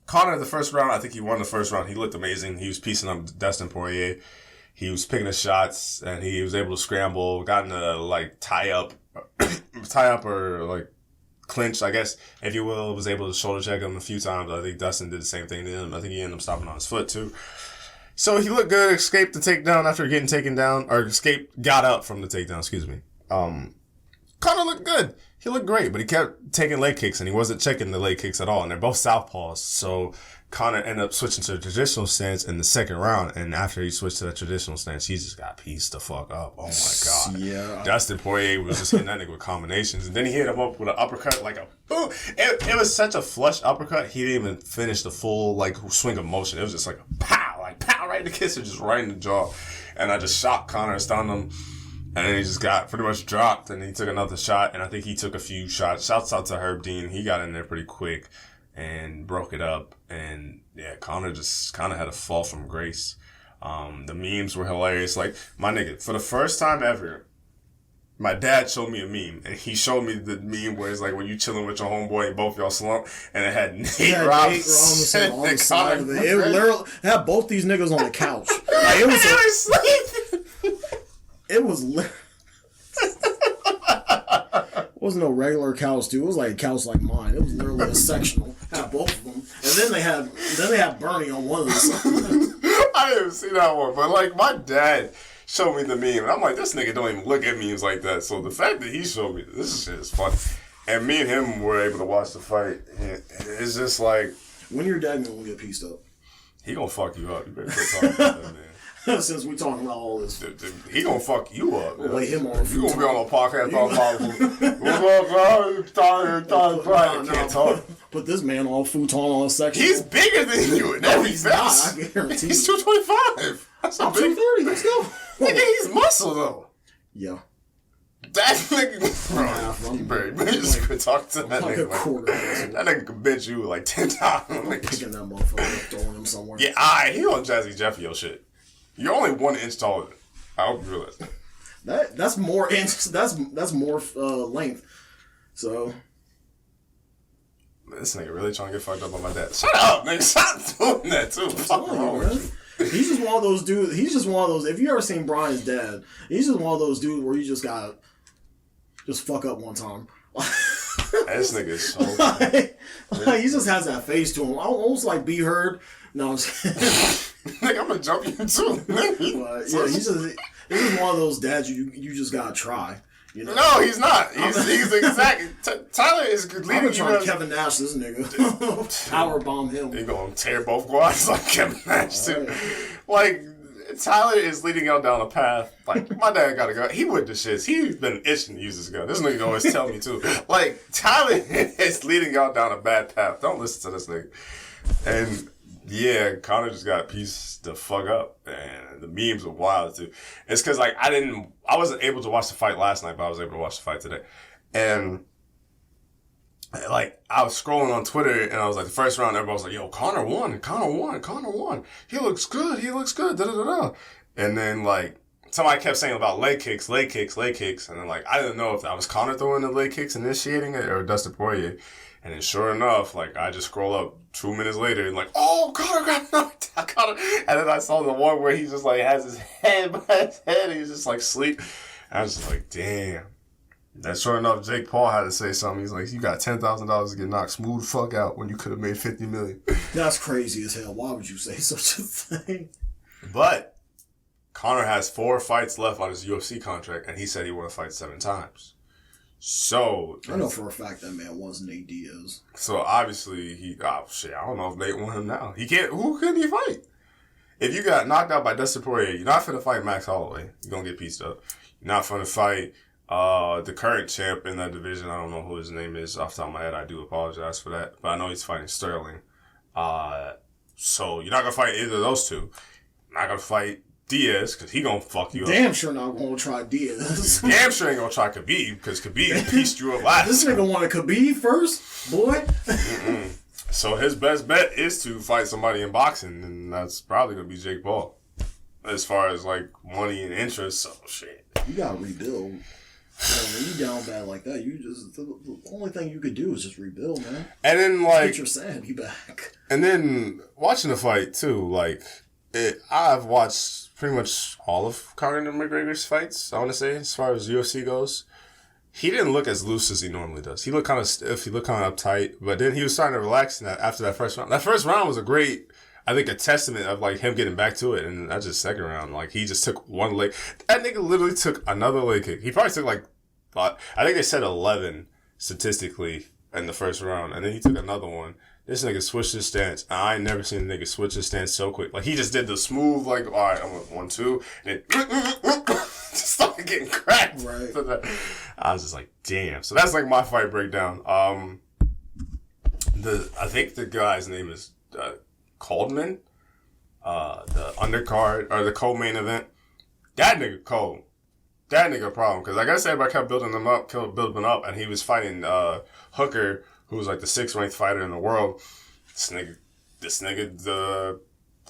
Conor, the first round, I think he won the first round. He looked amazing. He was piecing up Dustin Poirier. He was picking his shots, and he was able to scramble, got in a, tie up or, clinch, I guess, if you will, was able to shoulder check him a few times. I think Dustin did the same thing to him. I think he ended up stopping on his foot, too. So he looked good, escaped the takedown after getting taken down, or got up from the takedown, excuse me. Conor looked good. He looked great, but he kept taking leg kicks, and he wasn't checking the leg kicks at all, and they're both southpaws, so Conor ended up switching to the traditional stance in the second round, and after he switched to the traditional stance, he just got pieced the fuck up. Oh, my God. Yeah. Dustin Poirier was just hitting that nigga with combinations, and then he hit him up with an uppercut, like a boom. It was such a flush uppercut, he didn't even finish the full, swing of motion. It was just like a pow, right in the kisser, just right in the jaw. And I just shocked Conor, stunned him. And then he just got pretty much dropped, and he took another shot, and I think he took a few shots. Shouts out to Herb Dean. He got in there pretty quick and broke it up. And, yeah, Conor just kind of had a fall from grace. The memes were hilarious. Like, my nigga, for the first time ever, my dad showed me a meme, and he showed me the meme where it's like when you chilling with your homeboy and both y'all slump, and it had Nate Robinson on the side of it. It literally had both these niggas on the couch. Like, it was it wasn't no regular couch, dude. It was like a couch like mine. It was literally a sectional. Had both of them, and then they had Bernie on one of the sides. I didn't see that one, but my dad showed me the meme, and I'm like, this nigga don't even look at memes like that. So the fact that he showed me this shit is funny, and me and him were able to watch the fight. And it's just like, when your dad gonna get pieced up? He gonna fuck you up. You better quit talking about that, man. Since we talking about all this, he gonna fuck you up. We'll lay him on. You gonna be on a podcast talking about can't talk. Put this man on futon on a section. He's bigger than you in every sense. I guarantee. He's 225. That's a big. 230. Let's go. Nigga, he's muscle though. Yeah. That nigga, bro, just quit talking to that like nigga. A quarter. That nigga can bench you like 10 times. Picking that motherfucker up, throwing him somewhere. Yeah, he on Jazzy Jeffy your shit. You're only 1 inch taller than him. I hope you realize that. That's more inch. That's more length. So. This nigga really trying to get fucked up on my dad. Shut up, nigga. Stop doing that too. Fuck wrong with you. He's just one of those dudes. He's just one of those. If you ever seen Brian's dad, he's just one of those dudes where you just gotta just fuck up one time. This nigga is so. He just has that face to him, almost like Be Heard. No, I'm just nigga, I'm gonna jump you too. Yeah, he's just one of those dads you just gotta try. You know? No, he's not. He's exactly. Tyler is leading. I've been trying to Kevin Nash this nigga. Power bomb him. He gonna tear both quads like Kevin Nash too. Right. Like Tyler is leading out down a path. Like my dad got a gun. He with the shits. He's been itching to use this gun. This nigga always tell me too. Like Tyler is leading out down a bad path. Don't listen to this nigga. And yeah, Connor just got pieced the fuck up, and the memes were wild too. It's because like I wasn't able to watch the fight last night, but I was able to watch the fight today, and like I was scrolling on Twitter, and I was like, the first round, everybody was like, "Yo, Connor won. He looks good. Da da da da." And then like somebody kept saying about leg kicks, and then like I didn't know if that was Connor throwing the leg kicks, initiating it, or Dustin Poirier. And then sure enough, like I just scroll up 2 minutes later and like, oh, Connor got knocked out. And then I saw the one where he just like has his head by his head and he's just like sleep. And I was just like, damn. And sure enough, Jake Paul had to say something. He's like, you got $10,000 to get knocked smooth fuck out when you could have made $50 million. That's crazy as hell. Why would you say such a thing? But Connor has 4 fights left on his UFC contract, and he said he want to fight 7 times. So I know for a fact that man wants Nate Diaz. So obviously I don't know if Nate want him now. He can't. Who can he fight? If you got knocked out by Dustin Poirier, you're not finna fight Max Holloway. You're gonna get pieced up. You're not finna fight the current champ in that division. I don't know who his name is off the top of my head. I do apologize for that, but I know he's fighting Sterling. So you're not gonna fight either of those two. You're not gonna fight Diaz, because he gonna fuck you up. Damn sure not gonna try Diaz. Damn sure ain't gonna try Khabib, because Khabib pieced you up last. This nigga wanted Khabib first, boy. So his best bet is to fight somebody in boxing, and that's probably gonna be Jake Paul. As far as like money and interest, so shit. You gotta rebuild. When you down bad like that, the only thing you could do is just rebuild, man. And then like get your sanity back. And then watching the fight too, like I've watched pretty much all of Conor McGregor's fights, I want to say, as far as UFC goes. He didn't look as loose as he normally does. He looked kind of stiff. He looked kind of uptight. But then he was starting to relax after that first round. That first round was a testament of like him getting back to it. And that's just second round. Like he just took one leg. That nigga literally took another leg kick. He probably took like, I think they said 11 statistically in the first round. And then he took another one. This nigga switched his stance. I ain't never seen a nigga switch his stance so quick. Like, he just did the smooth, like, all right, I'm going 1, 2, and then just started getting cracked. Right. I was just like, damn. So that's like my fight breakdown. I think the guy's name is Coldman. The undercard, or the co-main event. That nigga cold. That nigga a problem. Because like I said, I kept building him up, and he was fighting Hooker, who was like the 6th ranked fighter in the world. This nigga,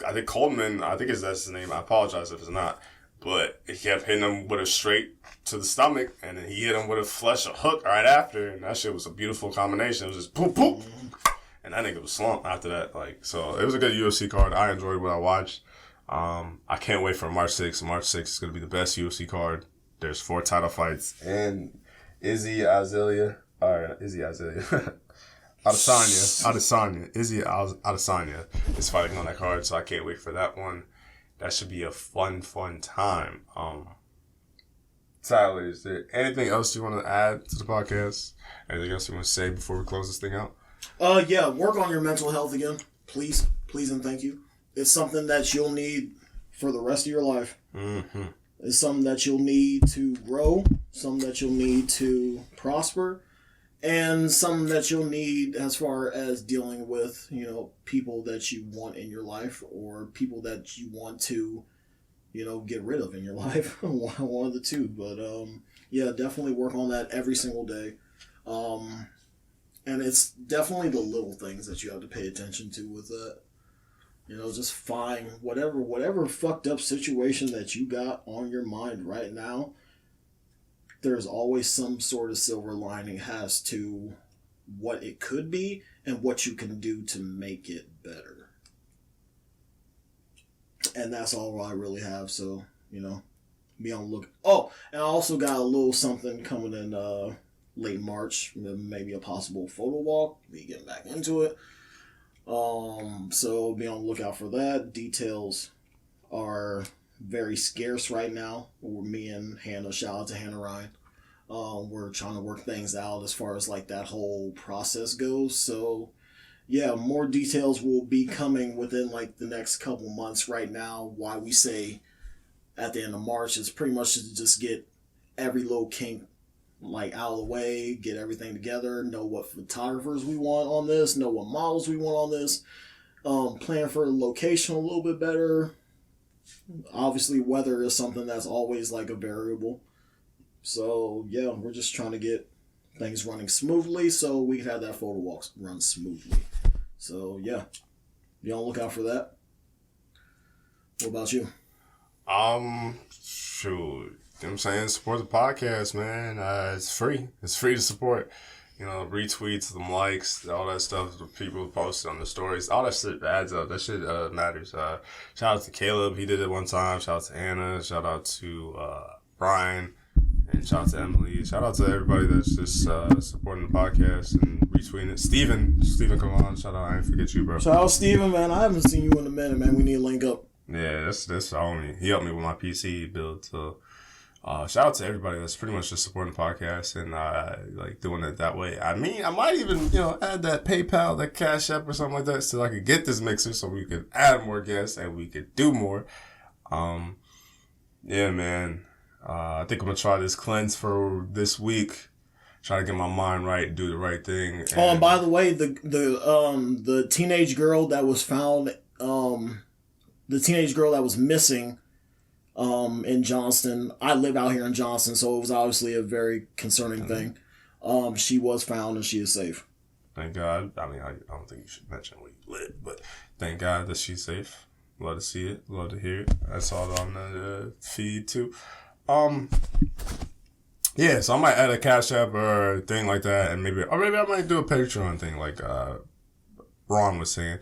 I think Coleman, I think that's his name. I apologize if it's not. But he kept hitting him with a straight to the stomach, and then he hit him with a hook right after, and that shit was a beautiful combination. It was just poop, poop. And that nigga was slumped after that. Like, so it was a good UFC card. I enjoyed what I watched. I can't wait for March 6th. March 6th is going to be the best UFC card. There's 4 title fights. And Izzy Adesanya. Adesanya is fighting on that card, so I can't wait for that one. That should be a fun time. Tyler, is there anything else you want to add to the podcast? Anything else you want to say before we close this thing out? Yeah, work on your mental health again. Please and thank you. It's something that you'll need for the rest of your life. Mm-hmm. It's something that you'll need to grow, something that you'll need to prosper, and something that you'll need as far as dealing with, people that you want in your life or people that you want to, get rid of in your life. One of the two. But, yeah, definitely work on that every single day. And it's definitely the little things that you have to pay attention to with that. Just find whatever fucked up situation that you got on your mind right now. There's always some sort of silver lining as to what it could be and what you can do to make it better. And that's all I really have. So, be on the look. Oh, and I also got a little something coming in late March. Maybe a possible photo walk. Me getting back into it. So be on the lookout for that. Details are very scarce right now. Me and Hannah, shout out to Hannah Ryan. We're trying to work things out as far as like that whole process goes. So yeah, more details will be coming within like the next couple months. Right now, why we say at the end of March is pretty much to just get every little kink like out of the way, get everything together, know what photographers we want on this, know what models we want on this, plan for the location a little bit better. Obviously, weather is something that's always like a variable. So yeah, we're just trying to get things running smoothly so we can have that photo walk run smoothly. So yeah, be on the lookout for that. What about you? Shoot. You know what I'm saying? Support the podcast, man. It's free. It's free to support. Retweets, them likes, all that stuff that people post on the stories. All that shit adds up. That shit matters. Shout out to Caleb. He did it one time. Shout out to Anna. Shout out to Brian. And shout out to Emily. Shout out to everybody that's just supporting the podcast and retweeting it. Steven, come on. Shout out. I didn't forget you, bro. Shout out Steven, man. I haven't seen you in a minute, man. We need to link up. Yeah, that's homie. He helped me with my PC build, so... shout out to everybody that's pretty much just supporting the podcast and like doing it that way. I mean, I might even add that PayPal, that Cash App or something like that, so I could get this mixer, so we could add more guests and we could do more. Yeah, man. I think I'm gonna try this cleanse for this week. Try to get my mind right, do the right thing. And by the way, the teenage girl that was found, the teenage girl that was missing. In Johnston. I live out here in Johnston, so it was obviously a very concerning thing. She was found and she is safe. Thank God. I mean, I don't think you should mention where you live, but thank God that she's safe. Love to see it. Love to hear it. I saw it on the feed too. Yeah, so I might add a Cash App or a thing like that, and maybe I might do a Patreon thing like Ron was saying.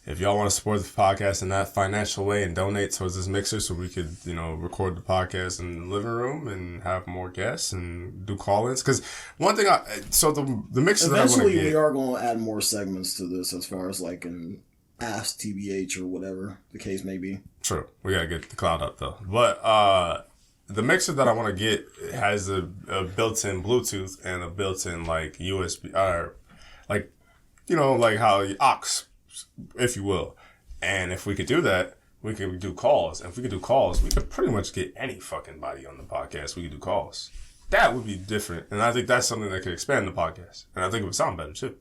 If y'all want to support the podcast in that financial way and donate towards this mixer so we could, record the podcast in the living room and have more guests and do call-ins. Because one thing the mixer that I want to get... Eventually, we are going to add more segments to this as far as like an Ask TBH or whatever the case may be. True. We got to get the cloud up though. But the mixer that I want to get has a built-in Bluetooth and a built-in like USB, or like, like how aux, if you will. And if we could do that, we could do calls. And if we could do calls, we could pretty much get any fucking body on the podcast. We could do calls. That would be different. And I think that's something that could expand the podcast. And I think it would sound better too.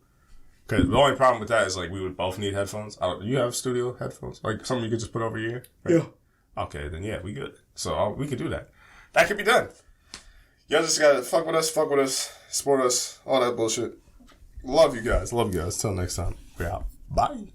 Because the only problem with that is like we would both need headphones. You have studio headphones? Like something you could just put over your ear? Right? Yeah. Okay, then yeah, we good. So we could do that. That could be done. Y'all just gotta fuck with us, support us, all that bullshit. Love you guys. Till next time. We're out. Bye.